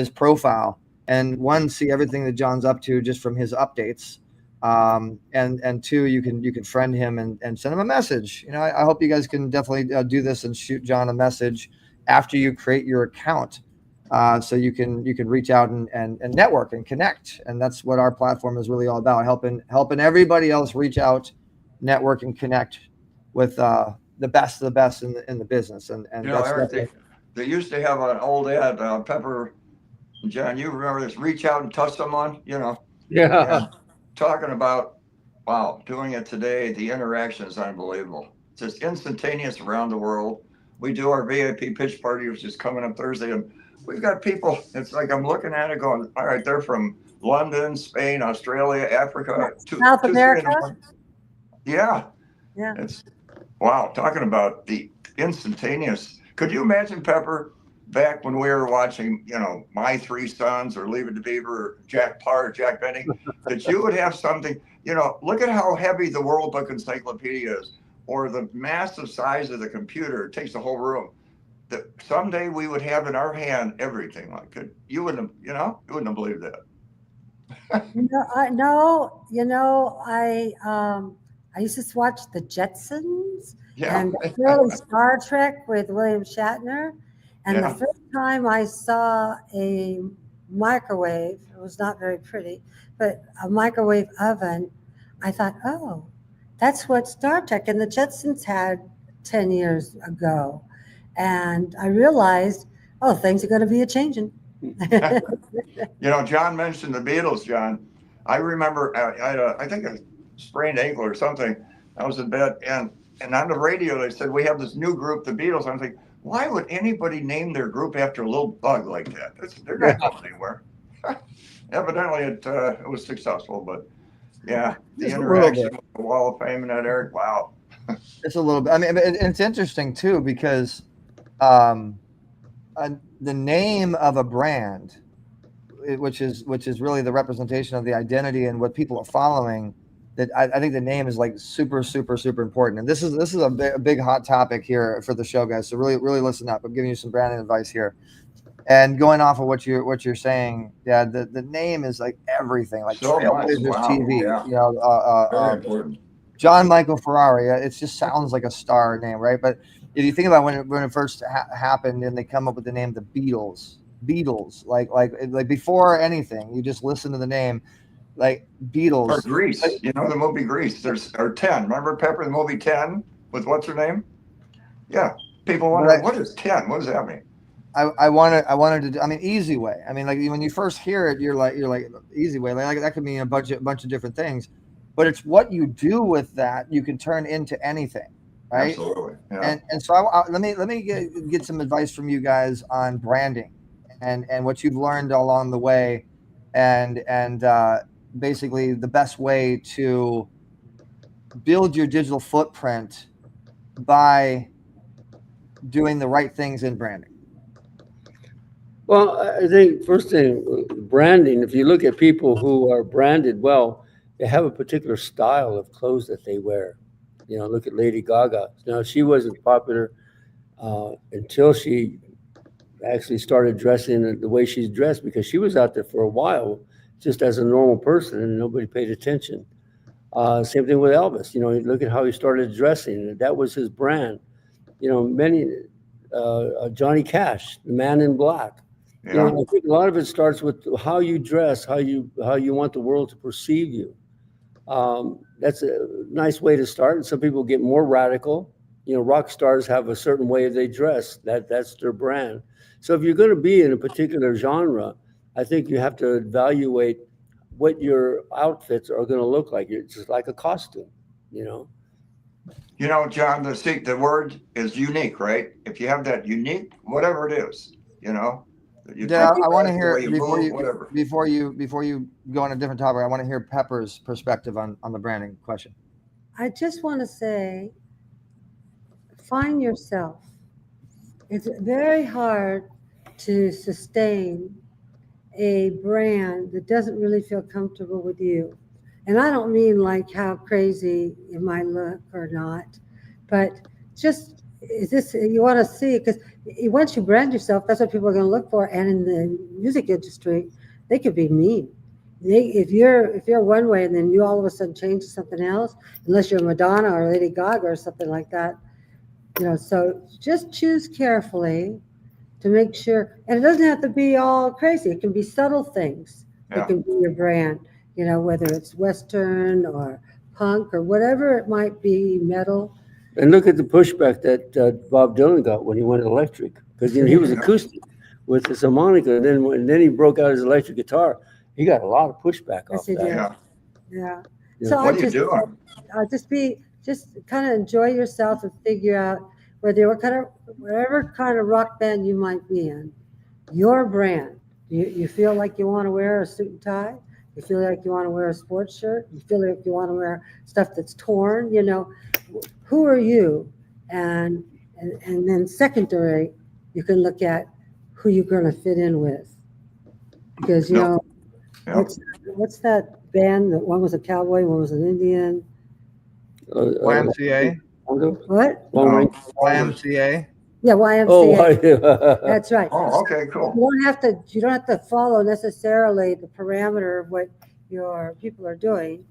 profile and see everything that John's up to just from his updates. And two, you can friend him and send him a message. I hope you guys can definitely do this and shoot John a message after you create your account. So you can reach out and network and connect, and that's what our platform is really all about: helping everybody else reach out, network, and connect with the best of the best in the business. And that's Eric, they used to have an old ad, Pepper and John. You remember this? Reach out and touch someone. Yeah. Talking about doing it today. The interaction is unbelievable. It's just instantaneous around the world. We do our VIP pitch party, which is coming up Thursday, and we've got people. It's like I'm looking at it, going, all right, they're from London, Spain, Australia, Africa, South America. Yeah. It's wow. Talking about the instantaneous. Could you imagine, Pepper, back when we were watching, My Three Sons or Leave It to Beaver or Jack Parr, Jack Benny, that you would have something. Look at how heavy the World Book Encyclopedia is, or the massive size of the computer. It takes the whole room. That someday we would have in our hand everything like it. You wouldn't have believed that. I used to watch the Jetsons Yeah. and early Star Trek with William Shatner. And the first time I saw a microwave, it was not very pretty, but a microwave oven, I thought, oh, that's what Star Trek and the Jetsons had 10 years ago. And I realized, things are going to be a-changing. John mentioned the Beatles, John. I remember I had I think a sprained ankle or something. I was in bed, and on the radio they said, we have this new group, the Beatles. I'm thinking, why would anybody name their group after a little bug like that? They're not going anywhere. Evidently, it was successful, but the interaction with the Wall of Fame and that, Eric, wow. It's a little bit. I mean, it's interesting too, because the name of a brand, which is really the representation of the identity and what people are following, that I think the name is like super, super, super important. And this is a big hot topic here for the show, guys. So really, really listen up. I'm giving you some branding advice here. And going off of what you're saying, the name is like everything, like so Trailblazers TV. Yeah. Very important. John Michael Ferrari. It just sounds like a star name, right? But if you think about when it first happened, and they come up with the name the Beatles, Beatles, like before anything, you just listen to the name, like Beatles. Or Grease, you know, the movie Grease. Or 10. Remember Pepper, the movie 10 with what's her name? Yeah. People wonder, what is 10? What does that mean? I wanted to. I mean, eZWay. I mean, like when you first hear it, you're like eZWay. Like that could mean a bunch of different things, but it's what you do with that you can turn into anything, right? Absolutely. Yeah. And so let me get some advice from you guys on branding, and what you've learned along the way, and basically the best way to build your digital footprint by doing the right things in branding. Well, I think first thing, branding, if you look at people who are branded well, they have a particular style of clothes that they wear. You know, look at Lady Gaga. Now, she wasn't popular until she actually started dressing the way she's dressed, because she was out there for a while just as a normal person and nobody paid attention. Same thing with Elvis. You know, look at how he started dressing. That was his brand. You know, Johnny Cash, the Man in Black. Yeah. You know, I think a lot of it starts with how you dress, how you want the world to perceive you. That's a nice way to start. And some people get more radical. You know, rock stars have a certain way they dress. That's their brand. So if you're going to be in a particular genre, I think you have to evaluate what your outfits are going to look like. It's just like a costume, you know. You know, John, the word is unique, right? If you have that unique, whatever it is, you know. Yeah, I want to hear before you go on a different topic. I want to hear Pepper's perspective on the branding question. I just want to say, find yourself. It's very hard to sustain a brand that doesn't really feel comfortable with you. And I don't mean like how crazy it might look or not, but just is this, you want to see, because once you brand yourself, that's what people are going to look for. And in the music industry, they could be mean. If you're one way and then you all of a sudden change to something else, unless you're Madonna or Lady Gaga or something like that, you know. So just choose carefully to make sure, and it doesn't have to be all crazy. It can be subtle things that can be your brand. You know, whether it's Western or punk or whatever it might be, metal. And look at the pushback that Bob Dylan got when he went electric, because you know, he was acoustic with his harmonica, and then he broke out his electric guitar. He got a lot of pushback off that. Yeah. Yeah. So What are you doing? just kind of enjoy yourself and figure out whatever kind of rock band you might be in, your brand. You feel like you want to wear a suit and tie. You feel like you want to wear a sports shirt. You feel like you want to wear stuff that's torn. You know, who are you? And then secondary, you can look at who you're going to fit in with, because you know, what's that band? That one was a cowboy, one was an Indian. YMCA. What? YMCA. Yeah, YMCA. Oh, That's right. Oh, okay, cool. You don't have to follow necessarily the parameter of what your people are doing.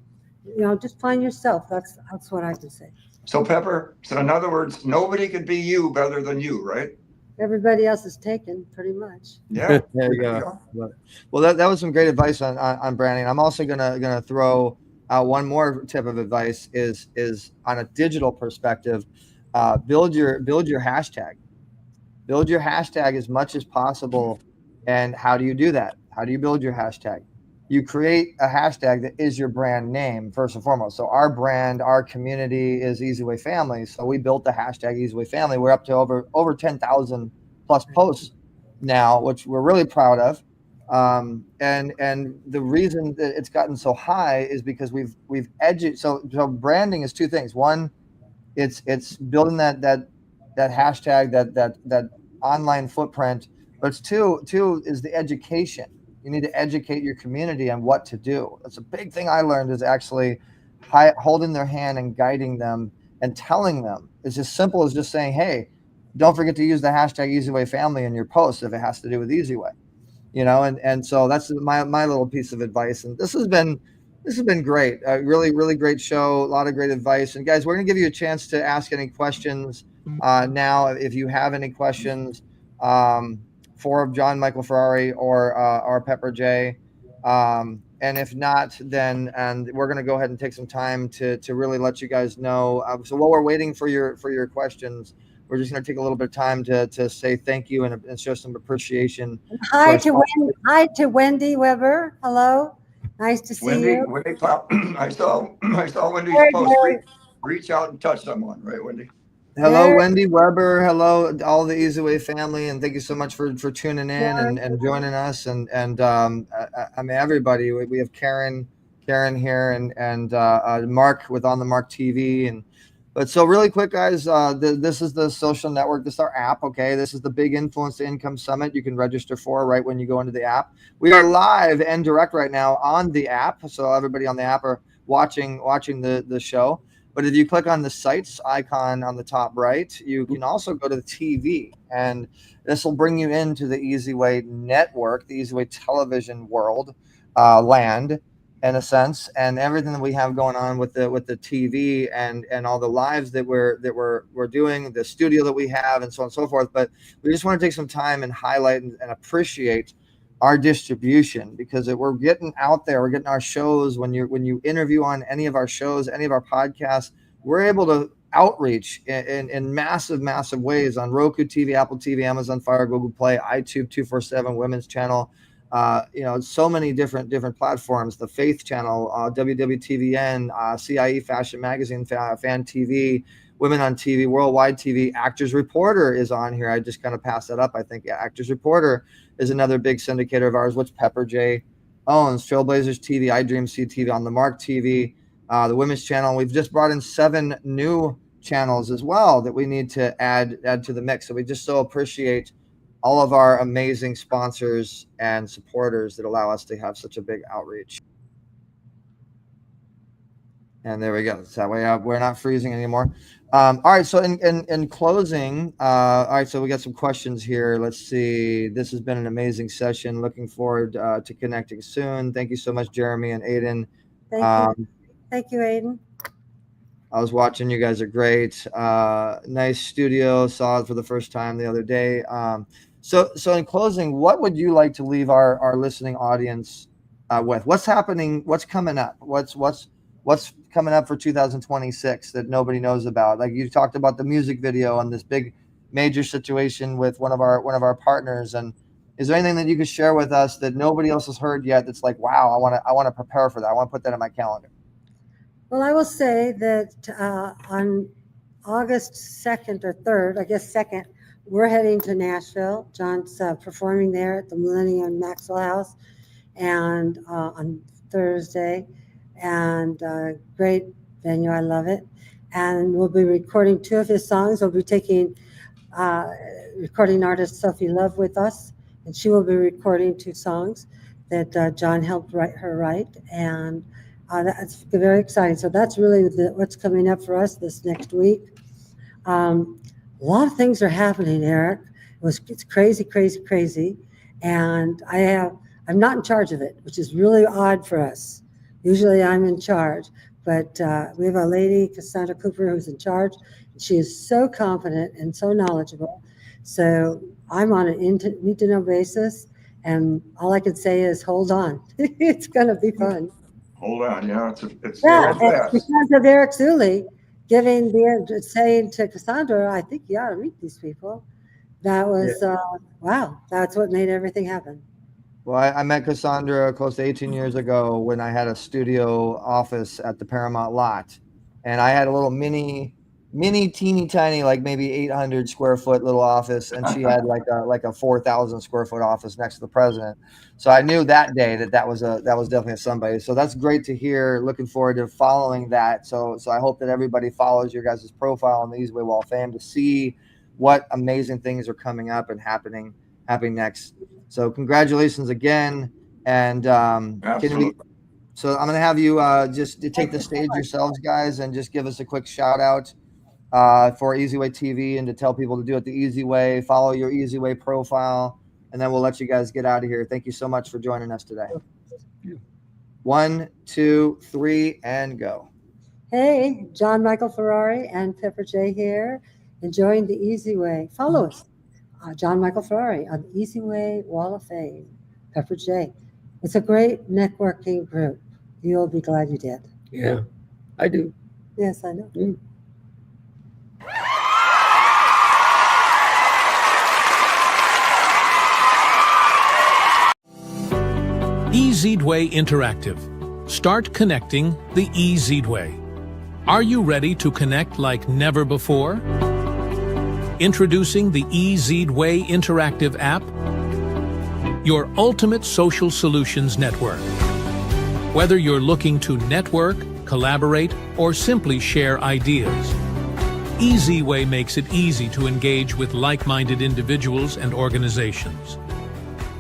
You know, just find yourself. That's what I can say. So Pepper, so in other words, nobody could be you better than you, right? Everybody else is taken, pretty much. Yeah. There you go. Well, that was some great advice on branding. I'm also gonna throw out one more tip of advice is on a digital perspective. Build your hashtag. Build your hashtag as much as possible. And how do you do that? How do you build your hashtag? You create a hashtag that is your brand name first and foremost. So our brand, our community is eZWay Family. So we built the hashtag eZWay Family. We're up to over 10,000 plus posts now, which we're really proud of. And the reason that it's gotten so high is because we've educated. So branding is two things. One, it's building that hashtag, that online footprint. But it's two is the education. You need to educate your community on what to do. That's a big thing I learned, is actually holding their hand and guiding them and telling them. It's as simple as just saying, hey, don't forget to use the hashtag eZWay Family in your post if it has to do with eZWay. You know, and so that's my little piece of advice. And this has been great. A really, really great show. A lot of great advice. And guys, we're going to give you a chance to ask any questions now. If you have any questions, for John Michael Ferrari or Pepper J. And if not, then we're going to go ahead and take some time to really let you guys know. So while we're waiting for your questions, we're just going to take a little bit of time to say thank you and show some appreciation. Hi to Wendy Weber. Hello. Nice to see you. Wendy Pop. I saw Wendy's Very post. good. Reach out and touch someone, right, Wendy? Hello, There- Wendy Weber. Hello, all the eZWay family, and thank you so much for tuning in and joining us. And I mean, everybody. We have Karen here, and Mark with On the Mark TV. But so really quick, guys, this is the social network. This is our app. Okay, this is the Big Influence to Income Summit. You can register for right when you go into the app. We are live and direct right now on the app, so everybody on the app are watching the show. But if you click on the sites icon on the top right, you can also go to the TV, and this will bring you into the eZWay network, the eZWay television world, land, in a sense, and everything that we have going on with the TV and all the lives that we're doing, the studio that we have, and so on and so forth. But we just want to take some time and highlight and appreciate our distribution, because we're getting out there, we're getting our shows. When you interview on any of our shows, any of our podcasts, we're able to outreach in massive ways on Roku TV, Apple TV, Amazon Fire, Google Play, iTunes 247, Women's Channel, so many different platforms, the Faith Channel, WWTVN, CIE Fashion Magazine, Fan TV, Women on TV, Worldwide TV, Actors Reporter is on here. I just kind of passed that up. I think Actors Reporter is another big syndicator of ours, which Pepper J owns. Trailblazers TV, iDream TV, On the Mark TV, the Women's Channel. We've just brought in 7 new channels as well that we need to add to the mix. So we just so appreciate all of our amazing sponsors and supporters that allow us to have such a big outreach. And there we go. So that way we're not freezing anymore. All right. So in closing, all right. So we got some questions here. Let's see. This has been an amazing session. Looking forward to connecting soon. Thank you so much, Jeremy and Aiden. Thank you, Aiden. I was watching. You guys are great. Nice studio. Saw it for the first time the other day. So in closing, what would you like to leave our listening audience with? What's happening? What's coming up? What's coming up for 2026 that nobody knows about? Like you talked about the music video and this big major situation with one of our partners. And is there anything that you could share with us that nobody else has heard yet that's like, wow, I want to prepare for that. I want to put that in my calendar. Well, I will say that on August 2nd or 3rd, I guess 2nd, we're heading to Nashville. John's performing there at the Millennium Maxwell House, and on Thursday. And great venue. I love it. And we'll be recording 2 of his songs. We'll be taking recording artist Sophie Love with us, and she will be recording 2 songs that John helped write. And that's very exciting. So that's really what's coming up for us this next week. A lot of things are happening, Eric. It's crazy. And I'm not in charge of it, which is really odd for us. Usually I'm in charge, but we have a lady, Cassandra Cooper, who's in charge. She is so confident and so knowledgeable. So I'm on an need-to-know basis, and all I can say is hold on. It's going to be fun. Hold on, yeah, it's It's fast. because of Eric Zuley saying to Cassandra, I think you ought to meet these people. That was, wow, that's what made everything happen. Well, I met Cassandra close to 18 years ago when I had a studio office at the Paramount lot, and I had a little mini, teeny tiny, like maybe 800 square foot little office, and she had like a 4,000 square foot office next to the president. So I knew that day that was definitely somebody. So that's great to hear. Looking forward to following that. So I hope that everybody follows your guys' profile on the eZWay Wall of Fame to see what amazing things are coming up and happening next. So congratulations again. And so I'm going to have you just take the stage yourselves, guys, and just give us a quick shout out for eZWayTV, and to tell people to do it the easy way. Follow your eZWay profile, and then we'll let you guys get out of here. Thank you so much for joining us today. 1, 2, 3, and go. Hey, John Michael Ferrari and Pepper J here, enjoying the eZWay. Follow us John Michael Ferrari on the eZWay Wall of Fame, Pepper J. It's a great networking group. You'll be glad you did. Yeah, I do. Yes, I know. eZWay Interactive. Start connecting the eZWay. Are you ready to connect like never before? Introducing the eZWay Interactive app, your ultimate social solutions network. Whether you're looking to network, collaborate, or simply share ideas, eZWay makes it easy to engage with like-minded individuals and organizations.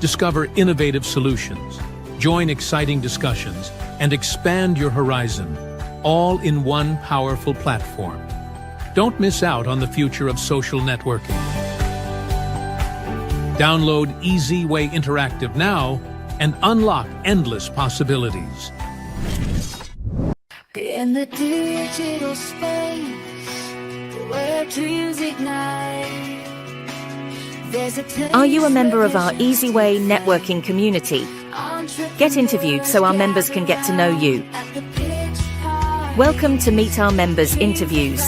Discover innovative solutions, join exciting discussions, and expand your horizon, all in one powerful platform. Don't miss out on the future of social networking. Download eZWay Interactive now and unlock endless possibilities. In the digital space where dreams ignite, Are you a member of our eZWay networking community? Get interviewed so our members can get to know you. Welcome to Meet Our Members Interviews.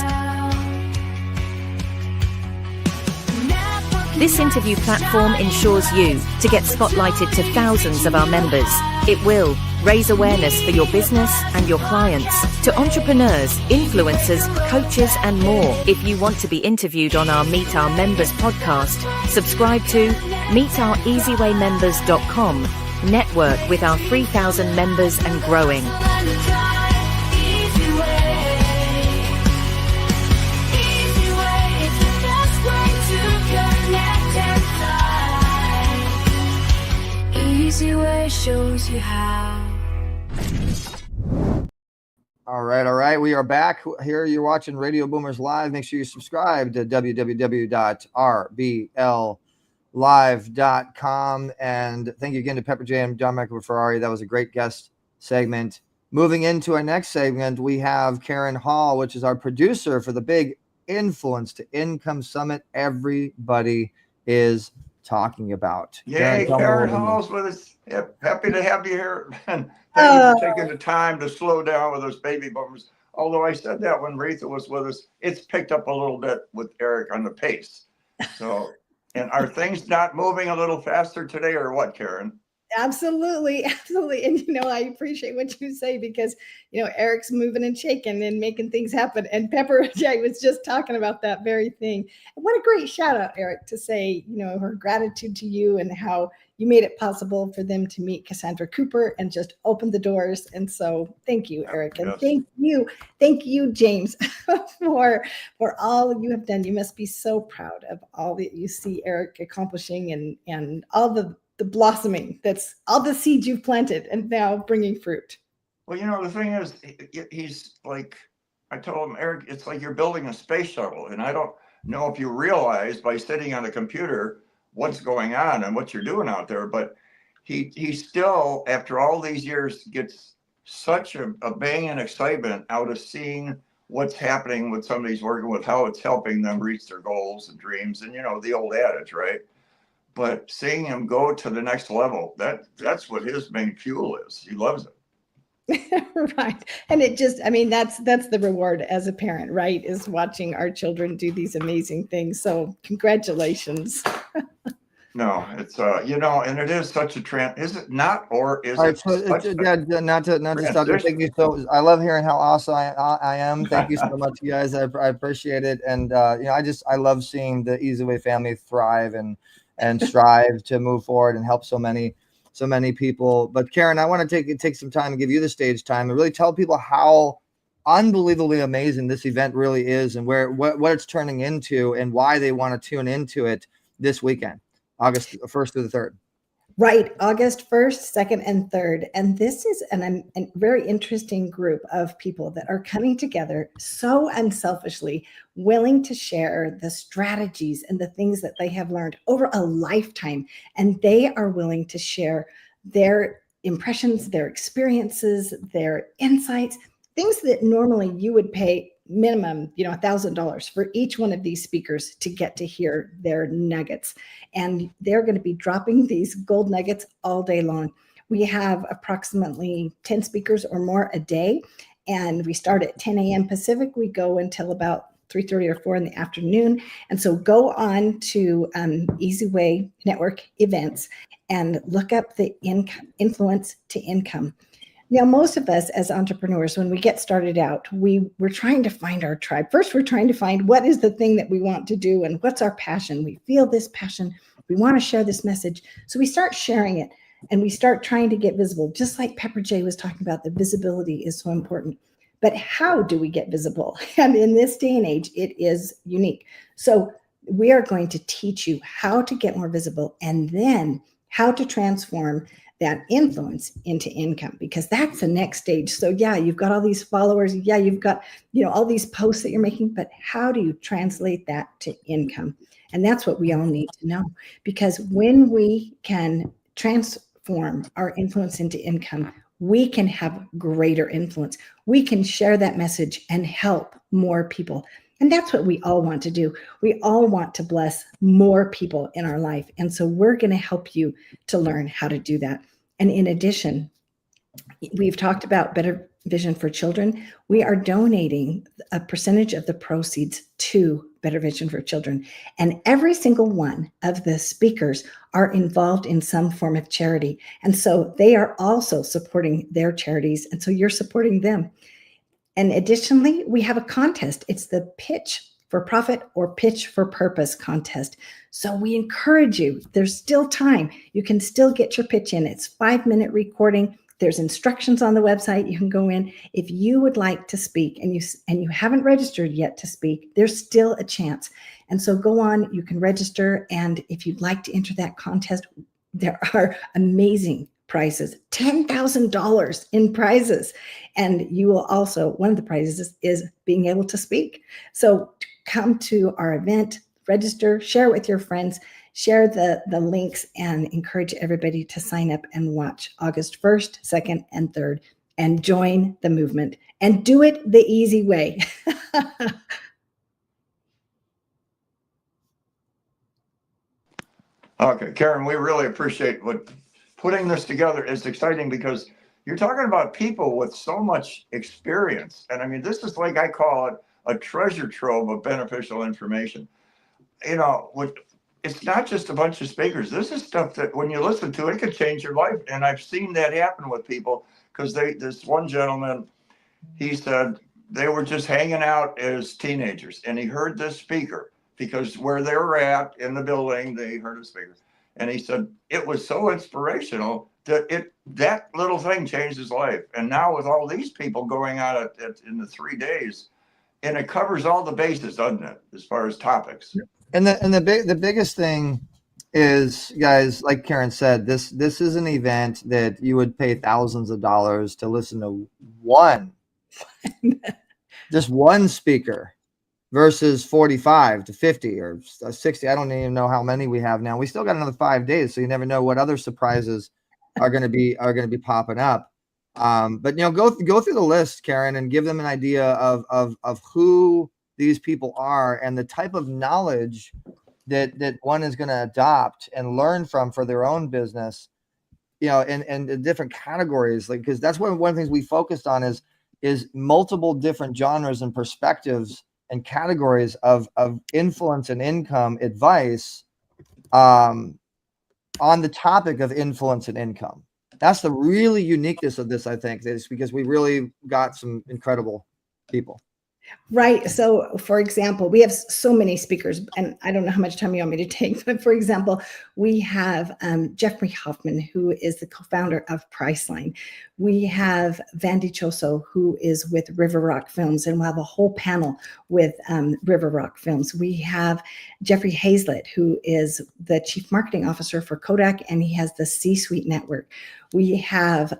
This interview platform ensures you to get spotlighted to thousands of our members. It will raise awareness for your business and your clients, to entrepreneurs, influencers, coaches, and more. If you want to be interviewed on our Meet Our Members podcast, subscribe to meetoureZWayMembers.com. Network with our 3,000 members and growing. eZWay shows you how. All right. We are back here. You're watching Radio Boomers Live. Make sure you subscribe to www.rbllive.com. And thank you again to Pepper J and John Michael Ferrari. That was a great guest segment. Moving into our next segment, we have Karen Hall, which is our producer for the big Influence to Income Summit everybody is talking about. Yay, Karen Hall's with us. Happy to have you here. And thank you for taking the time to slow down with us baby boomers. Although I said that when Retha was with us, it's picked up a little bit with Eric on the pace. So, and are things not moving a little faster today or what, Karen? Absolutely. And, I appreciate what you say because, Eric's moving and shaking and making things happen. And Pepper J was just talking about that very thing. And what a great shout out, Eric, to say, her gratitude to you and how you made it possible for them to meet Cassandra Cooper and just open the doors. And so thank you, Eric. And thank you, James, for all you have done. You must be so proud of all that you see Eric accomplishing and all the blossoming, that's all the seeds you've planted and now bringing fruit. Well, the thing is, he's like, I told him, Eric, it's like you're building a space shuttle. And I don't know if you realize by sitting on a computer what's going on and what you're doing out there, but he still, after all these years, gets such a bang and excitement out of seeing what's happening with somebody he's working with, how it's helping them reach their goals and dreams. And, the old adage, right? But seeing him go to the next level, that's what his main fuel is. He loves it. Right. And it just, that's the reward as a parent, right? Is watching our children do these amazing things. So congratulations. No, it's, and it is such a is it not, or is it? Not to stop there. Thank you. So I love hearing how awesome I am. Thank you so much, you guys. I appreciate it. And, I love seeing the eZWay family thrive and strive to move forward and help so many people. But Karen, I want to take some time and give you the stage time and really tell people how unbelievably amazing this event really is and what it's turning into and why they want to tune into it this weekend, August 1st through the 3rd. Right. August 1st, 2nd, and 3rd. And this is a very interesting group of people that are coming together so unselfishly, willing to share the strategies and the things that they have learned over a lifetime. And they are willing to share their impressions, their experiences, their insights, things that normally you would pay minimum, $1,000 for each one of these speakers to get to hear their nuggets. And they're going to be dropping these gold nuggets all day long. We have approximately 10 speakers or more a day, and we start at 10 a.m. Pacific. We go until about 3:30 or 4 in the afternoon. And so go on to eZWay Network events and look up the influence to income. Now, most of us as entrepreneurs, when we get started out, we're trying to find our tribe. First, we're trying to find what is the thing that we want to do and what's our passion. We feel this passion. We want to share this message. So we start sharing it and we start trying to get visible. Just like Pepper J was talking about, the visibility is so important. But how do we get visible? And in this day and age, it is unique. So we are going to teach you how to get more visible and then how to transform that influence into income, because that's the next stage. So yeah, you've got all these followers. Yeah, you've got, all these posts that you're making, but how do you translate that to income? And that's what we all need to know, because when we can transform our influence into income, we can have greater influence. We can share that message and help more people. And that's what we all want to do. We all want to bless more people in our life. And so we're going to help you to learn how to do that. And in addition, we've talked about Better Vision for Children. We are donating a percentage of the proceeds to Better Vision for Children. And every single one of the speakers are involved in some form of charity. And so they are also supporting their charities. And so you're supporting them. And additionally, we have a contest. It's the Pitch for Profit or Pitch for Purpose contest. So we encourage you. There's still time. You can still get your pitch in. It's 5-minute recording. There's instructions on the website. You can go in. If you would like to speak and you haven't registered yet to speak, there's still a chance. And so go on, you can register. And if you'd like to enter that contest, there are amazing prizes, $10,000 in prizes. And you will also, one of the prizes is being able to speak. So come to our event, register, share with your friends, share the links, and encourage everybody to sign up and watch August 1st, 2nd, and 3rd and join the movement and do it the easy way. Okay, Karen, we really appreciate what putting this together is exciting, because you're talking about people with so much experience. And I mean, this is like, I call it a treasure trove of beneficial information. It's not just a bunch of speakers. This is stuff that when you listen to it could change your life. And I've seen that happen with people, because this one gentleman, he said they were just hanging out as teenagers and he heard this speaker, because where they were at in the building, they heard a speaker. And he said it was so inspirational that that little thing changed his life. And now with all these people going out in the 3 days, and it covers all the bases, doesn't it, as far as topics? And the biggest thing is, guys, like Karen said, this is an event that you would pay thousands of dollars to listen to just one speaker, versus 45 to 50 or 60. I don't even know how many we have now. We still got another 5 days, so you never know what other surprises are going to be popping up. But go through the list, Karen, and give them an idea of who these people are and the type of knowledge that one is going to adopt and learn from for their own business. And the different categories, like, because that's one of the things we focused on is multiple different genres and perspectives and categories of influence and income advice on the topic of influence and income. That's the really uniqueness of this, I think, is because we really got some incredible people. Right. So, for example, we have so many speakers, and I don't know how much time you want me to take, but for example, we have Jeffrey Hoffman, who is the co-founder of Priceline. We have Vandy Choso, who is with River Rock Films, and we'll have a whole panel with River Rock Films. We have Jeffrey Hazlett, who is the chief marketing officer for Kodak, and he has the C-Suite Network. We have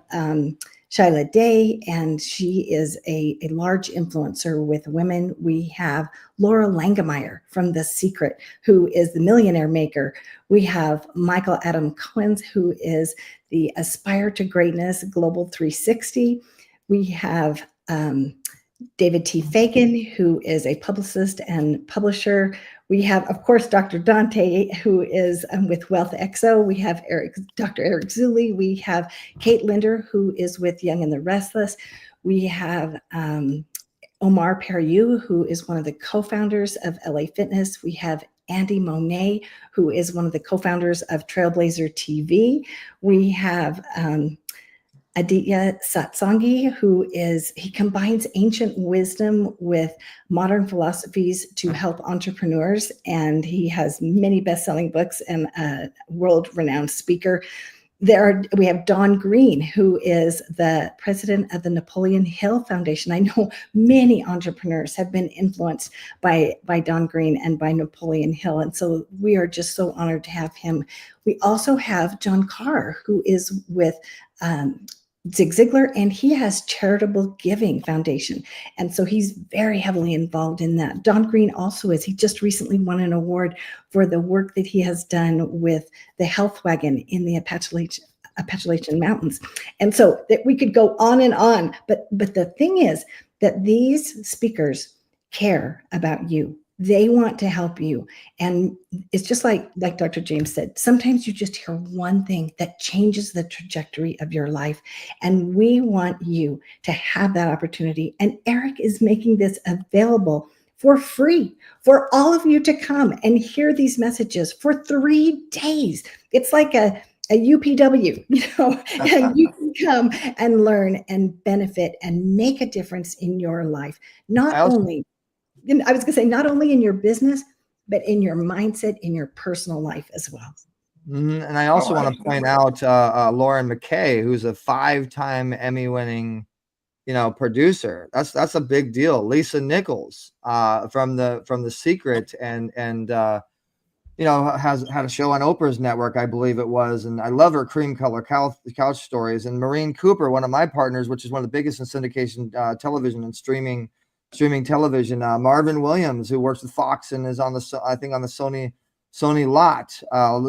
Shyla Day, and she is a large influencer with women. We have Laura Langemeyer from The Secret, who is the millionaire maker. We have Michael Adam Cohens, who is the Aspire to Greatness Global 360. We have David T. Fagan, who is a publicist and publisher. We have, of course, Dr. Dante, who is with Wealth XO. We have Dr. Eric Zuley. We have Kate Linder, who is with Young and the Restless. We have Omar Periu, who is one of the co-founders of LA Fitness. We have Andy Monet, who is one of the co-founders of Trailblazer TV. We have Aditya Satsangi, he combines ancient wisdom with modern philosophies to help entrepreneurs, and he has many best-selling books and a world-renowned speaker. We have Don Green, who is the president of the Napoleon Hill Foundation. I know many entrepreneurs have been influenced by Don Green and by Napoleon Hill, and so we are just so honored to have him. We also have John Carr, who is with Zig Ziglar, and he has Charitable Giving Foundation. And so he's very heavily involved in that. Don Green also is. He just recently won an award for the work that he has done with the Health Wagon in the Appalachian Mountains. And so that we could go on and on. But the thing is that these speakers care about you. They want to help you. And it's just like Dr. James said, sometimes you just hear one thing that changes the trajectory of your life. And we want you to have that opportunity. And Eric is making this available for free for all of you to come and hear these messages for 3 days. It's like a UPW, and you can come and learn and benefit and make a difference in your life. I was going to say, not only in your business, but in your mindset, in your personal life as well. And I also want to point out Lauren McKay, who's a 5-time Emmy-winning, producer. That's a big deal. Lisa Nichols from The Secret, and has had a show on Oprah's network, I believe it was, and I love her cream color couch stories. And Maureen Cooper, one of my partners, which is one of the biggest in syndication television and streaming television. Marvin Williams, who works with Fox and is on the Sony lot.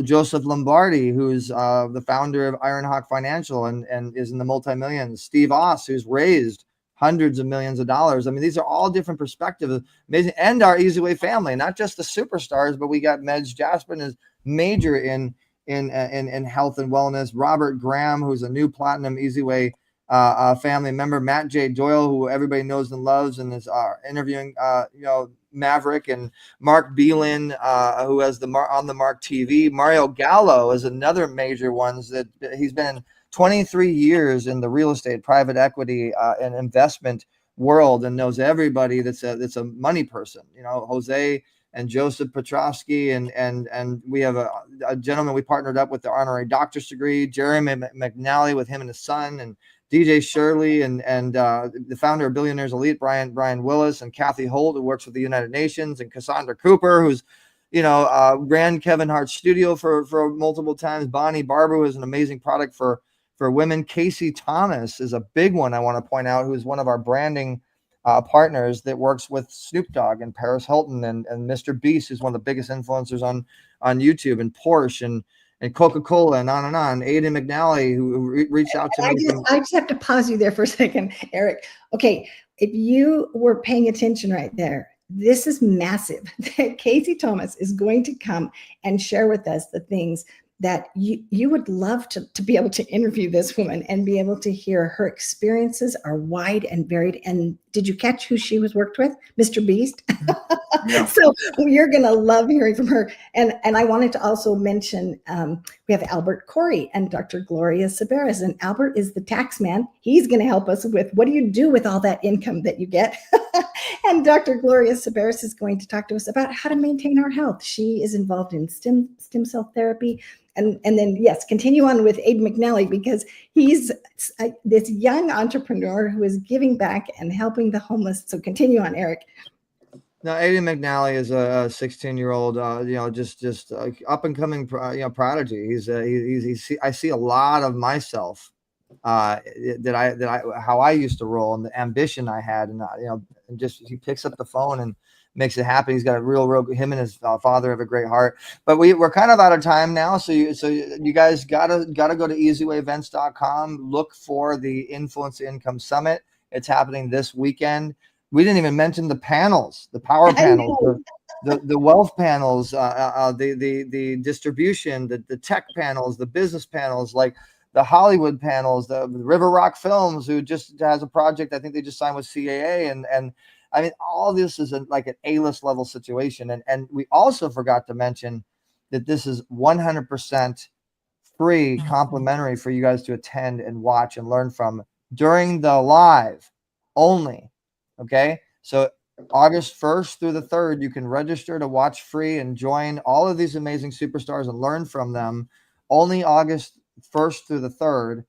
Joseph Lombardi, who's the founder of Ironhawk Financial and is in the multi-millions. Steve Oss, who's raised hundreds of millions of dollars. I mean, these are all different perspectives. Amazing. And our eZWay family, not just the superstars, but we got Medj Jasper is major in health and wellness. Robert Graham, who's a new platinum eZWay family member. Matt J. Doyle, who everybody knows and loves and is interviewing Maverick, and Mark Beelan, who has on the Mark TV. Mario Gallo is another major ones that he's been 23 years in the real estate, private equity, and investment world, and knows everybody that's a money person. Jose and Joseph Petrovsky, and we have a gentleman we partnered up with the honorary doctor's degree, Jeremy McNally, with him and his son, and DJ Shirley, and the founder of Billionaires Elite, Brian Willis, and Kathy Holt, who works with the United Nations, and Cassandra Cooper, who's ran Kevin Hart's studio for multiple times. Bonnie Barber, who has an amazing product for women. Casey Thomas is a big one I want to point out, who is one of our branding partners that works with Snoop Dogg and Paris Hilton and Mr. Beast, who's one of the biggest influencers on YouTube, and Porsche and Coca-Cola, and on. Aidan McNally, who reached out to me. I just have to pause you there for a second, Eric. Okay, if you were paying attention right there, this is massive. Casey Thomas is going to come and share with us the things that you would love to be able to interview this woman and be able to hear. Her experiences are wide and varied. And did you catch who she was worked with? Mr. Beast. Yeah. So you're going to love hearing from her. And I wanted to also mention, we have Albert Corey and Dr. Gloria Sabaris. And Albert is the tax man. He's going to help us with what do you do with all that income that you get? And Dr. Gloria Sabaris is going to talk to us about how to maintain our health. She is involved in stem cell therapy. And then, yes, continue on with Abe McNally, because he's this young entrepreneur who is giving back and helping the homeless. So continue on, Eric. Now, Aiden McNally is a 16-year-old, just up and coming, prodigy. I see a lot of myself how I used to roll and the ambition I had, and just he picks up the phone and makes it happen. He's got a real him and his father have a great heart. But we're kind of out of time now, so you guys gotta go to eZWayEvents.com. Look for the Influence Income Summit. It's happening this weekend. We didn't even mention the panels, the power panels, the wealth panels, the distribution, the tech panels, the business panels, like the Hollywood panels, the River Rock Films, who just has a project. I think they just signed with CAA, and I mean, all this is like an A-list level situation. And we also forgot to mention that this is 100% free, complimentary for you guys to attend and watch and learn from during the live only. Okay, so August 1st through the 3rd, you can register to watch free and join all of these amazing superstars and learn from them. Only August 1st through the 3rd.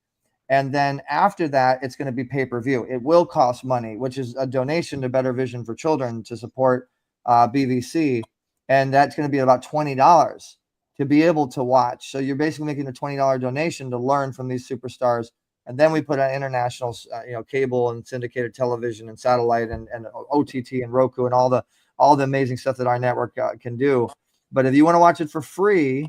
And then after that, it's going to be pay-per-view. It will cost money, which is a donation to Better Vision for Children to support BVC. And that's going to be about $20 to be able to watch. So you're basically making a $20 donation to learn from these superstars. And then we put on international, cable and syndicated television and satellite and OTT and Roku and all the amazing stuff that our network can do. But if you want to watch it for free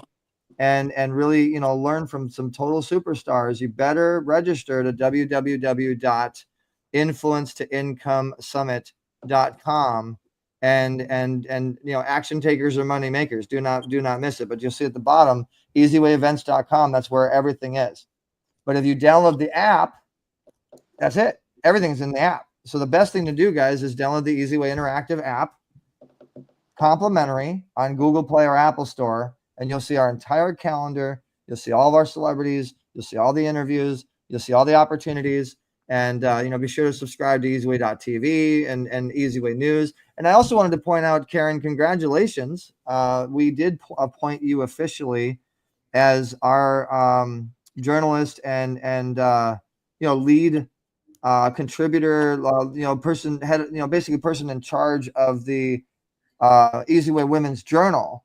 and really, learn from some total superstars, you better register to www.influencetoincomesummit.com. And action takers are money makers. Do not miss it. But you'll see at the bottom, eZWayEvents.com. That's where everything is. But if you download the app, that's it. Everything's in the app. So the best thing to do, guys, is download the eZWay Interactive app, complimentary on Google Play or Apple Store, and you'll see our entire calendar. You'll see all of our celebrities. You'll see all the interviews. You'll see all the opportunities. And, be sure to subscribe to eZWay.tv and eZWay News. And I also wanted to point out, Karen, congratulations. We did appoint you officially as our journalist and lead contributor, person head, basically person in charge of the eZWay Women's Journal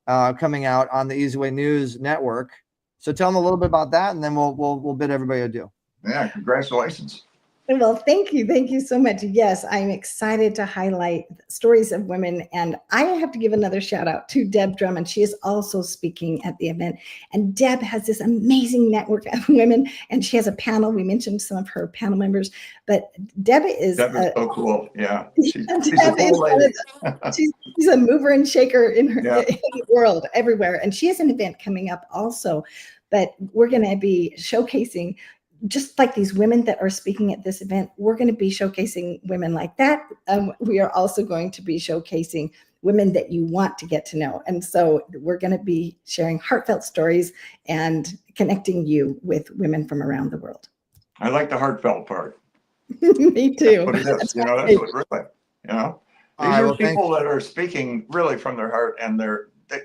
coming out on the eZWay News Network. So tell them a little bit about that, and then we'll bid everybody adieu. Yeah, congratulations. Well, thank you. Thank you so much. Yes, I'm excited to highlight stories of women. And I have to give another shout out to Deb Drummond. She is also speaking at the event. And Deb has this amazing network of women, and she has a panel. We mentioned some of her panel members, but Deb is so cool. Yeah. She's a mover and shaker in her in the world everywhere. And she has an event coming up also, but we're going to be showcasing just like these women that are speaking at this event. We're going to be showcasing women like that. We are also going to be showcasing women that you want to get to know. And so we're going to be sharing heartfelt stories and connecting you with women from around the world. I like the heartfelt part. Me too. That's what it is. That's what really, these are people that are speaking really from their heart, and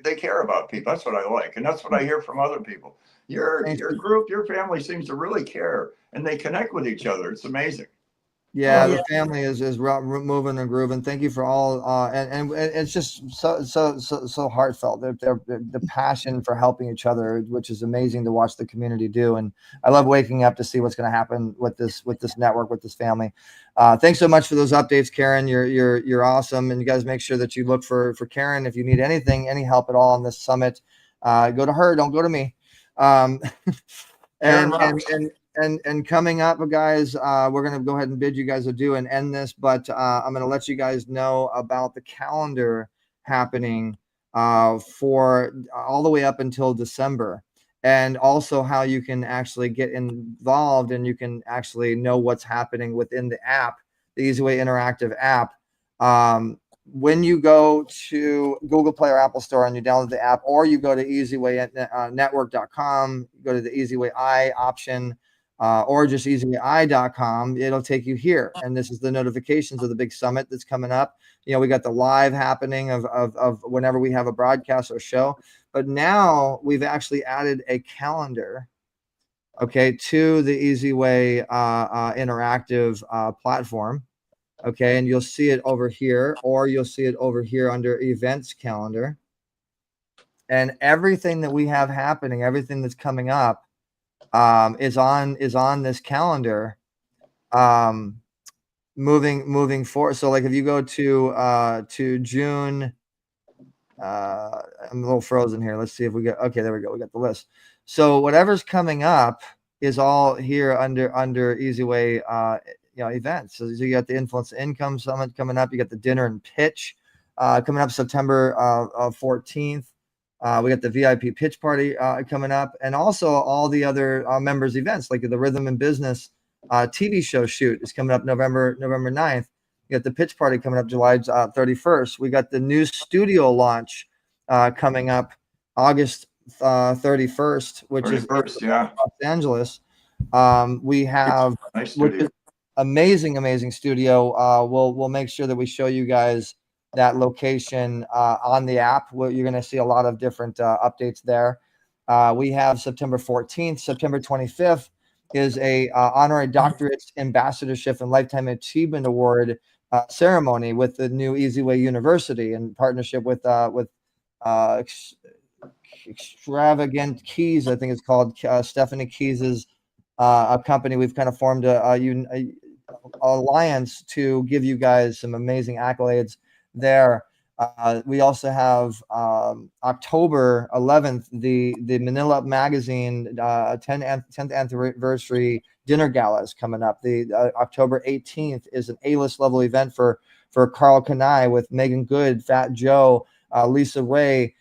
they care about people. That's what I like. And that's what I hear from other people. Your group, your family seems to really care, and they connect with each other. It's amazing. Yeah, the family is moving and grooving. Thank you for all, and it's just so heartfelt. The passion for helping each other, which is amazing to watch the community do. And I love waking up to see what's going to happen with this network, with this family. Thanks so much for those updates, Karen. You're awesome, and you guys make sure that you look for Karen if you need anything, any help at all on this summit. Go to her. Don't go to me. And coming up, guys, we're going to go ahead and bid you guys adieu and end this, but I'm going to let you guys know about the calendar happening for all the way up until December, and also how you can actually get involved and you can actually know what's happening within the app, the eZWay Interactive app. When you go to Google Play or Apple Store and you download the app, or you go to eZWayNetwork.com, go to the eZWay I option, or just eZWayI.com, it'll take you here. And this is the notifications of the big summit that's coming up. We got the live happening of whenever we have a broadcast or show. But now we've actually added a calendar, to the eZWay Interactive platform. Okay, and you'll see it over here, or you'll see it over here under events calendar. And everything that we have happening, everything that's coming up, is on this calendar, moving forward. So like if you go to June, I'm a little frozen here. Let's see if we get, okay, there we go. We got the list. So whatever's coming up is all here under eZWay events. So you got the Influence to Income Summit coming up. You got the Dinner and Pitch coming up September 14th. We got the VIP Pitch Party coming up, and also all the other members events like the Rhythm and Business TV show shoot is coming up November 9th. You got the Pitch Party coming up July 31st. We got the new studio launch coming up August 31st, which is yeah, Los Angeles. We have nice studio. amazing studio. We'll make sure that we show you guys that location on the app. You're going to see a lot of different updates there. We have September 14th, September 25th is a honorary doctorate, ambassadorship, and lifetime achievement award ceremony with the new eZWay University in partnership with Extravagant Keys, I think it's called. Stephanie Keys's a company. We've kind of formed a alliance to give you guys some amazing accolades there. We also have October 11th, the Manila Magazine 10th anniversary dinner gala is coming up. The October 18th is an A-list level event for Carl Kanai with Megan Good, Fat Joe, Lisa Ray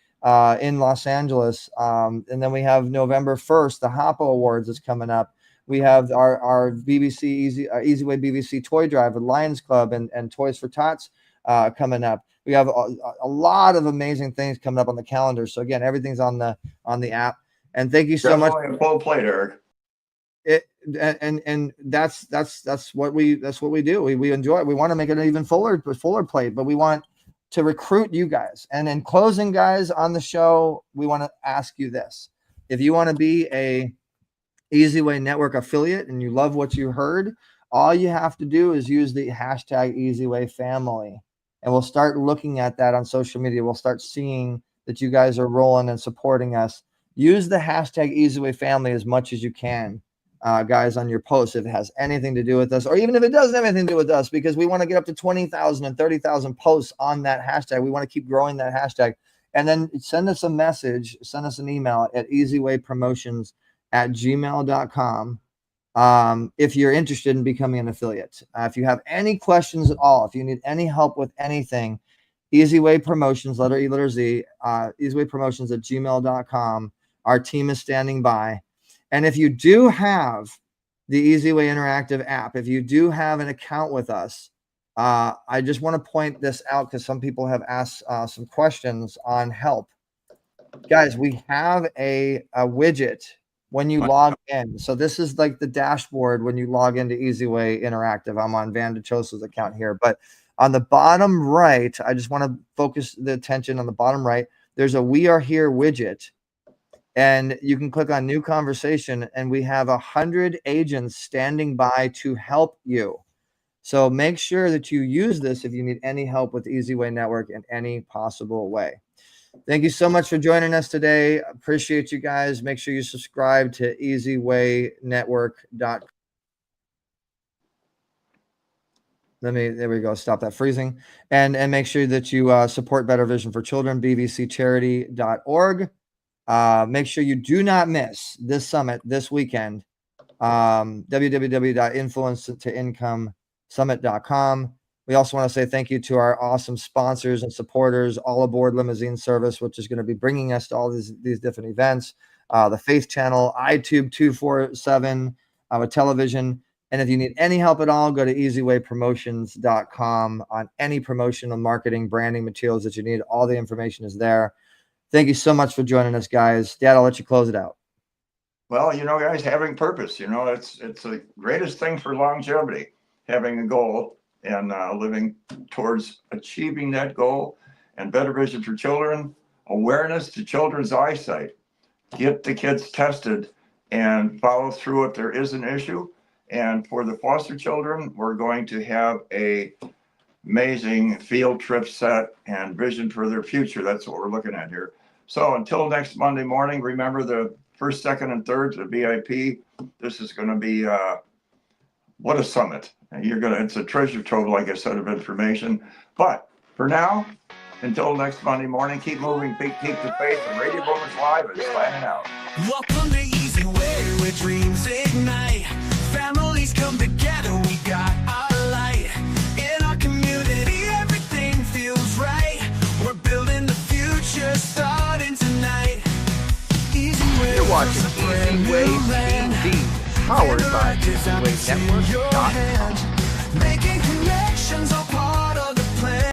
in Los Angeles. And then we have November 1st, the Hoppo Awards is coming up. We have our BBC eZWay BBC toy drive with Lions Club and Toys for Tots coming up. We have a lot of amazing things coming up on the calendar. So again, everything's on the app. And thank you so much. A full plate, Eric. And that's what we do. We enjoy it. We want to make it an even fuller plate, but we want to recruit you guys. And in closing, guys, on the show, we want to ask you this: if you want to be a eZWay Network affiliate and you love what you heard, all you have to do is use the hashtag eZWayFamily. And we'll start looking at that on social media. We'll start seeing that you guys are rolling and supporting us. Use the hashtag eZWayFamily as much as you can, guys, on your posts if it has anything to do with us, or even if it doesn't have anything to do with us, because we want to get up to 20,000 and 30,000 posts on that hashtag. We want to keep growing that hashtag. And then send us a message, send us an email at eZWayPromotions@gmail.com. If you're interested in becoming an affiliate. If you have any questions at all, if you need any help with anything, eZWay Promotions, letter E, letter Z, eZWayPromotions@gmail.com. Our team is standing by. And if you do have the eZWay Interactive app, if you do have an account with us, I just want to point this out because some people have asked some questions on help. Guys, we have a widget when you log in. So this is like the dashboard when you log into eZWay Interactive. I'm on Van DeChosa's account here, but on the bottom right, I just want to focus the attention on the bottom right. There's a We Are Here widget, and you can click on New Conversation, and we have 100 agents standing by to help you. So make sure that you use this if you need any help with eZWay Network in any possible way. Thank you so much for joining us today. Appreciate you guys. Make sure you subscribe to eZWayNetwork.com. There we go. Stop that freezing. And make sure that you support Better Vision for Children, bvccharity.org. Make sure you do not miss this summit this weekend. www.influencetoincomesummit.com. We also want to say thank you to our awesome sponsors and supporters, All Aboard Limousine Service, which is going to be bringing us to all these different events, the Faith Channel, iTube 247, with television. And if you need any help at all, go to eZWayPromotions.com on any promotional marketing, branding materials that you need. All the information is there. Thank you so much for joining us, guys. Dad, I'll let you close it out. Well, guys, having purpose, it's the greatest thing for longevity, having a goal and living towards achieving that goal. And Better Vision for Children, awareness to children's eyesight. Get the kids tested and follow through if there is an issue. And for the foster children, we're going to have a amazing field trip set and vision for their future. That's what we're looking at here. So until next Monday morning, remember the first, second, and third to VIP. This is going to be what a summit. And it's a treasure trove, like I said, of information. But for now, until next Monday morning, keep moving, keep the faith, and Radio Boomers Live is signing out. Welcome to eZWay, where dreams ignite. Families come together, we got watching eZWayTV, powered by eZWayNetwork.com.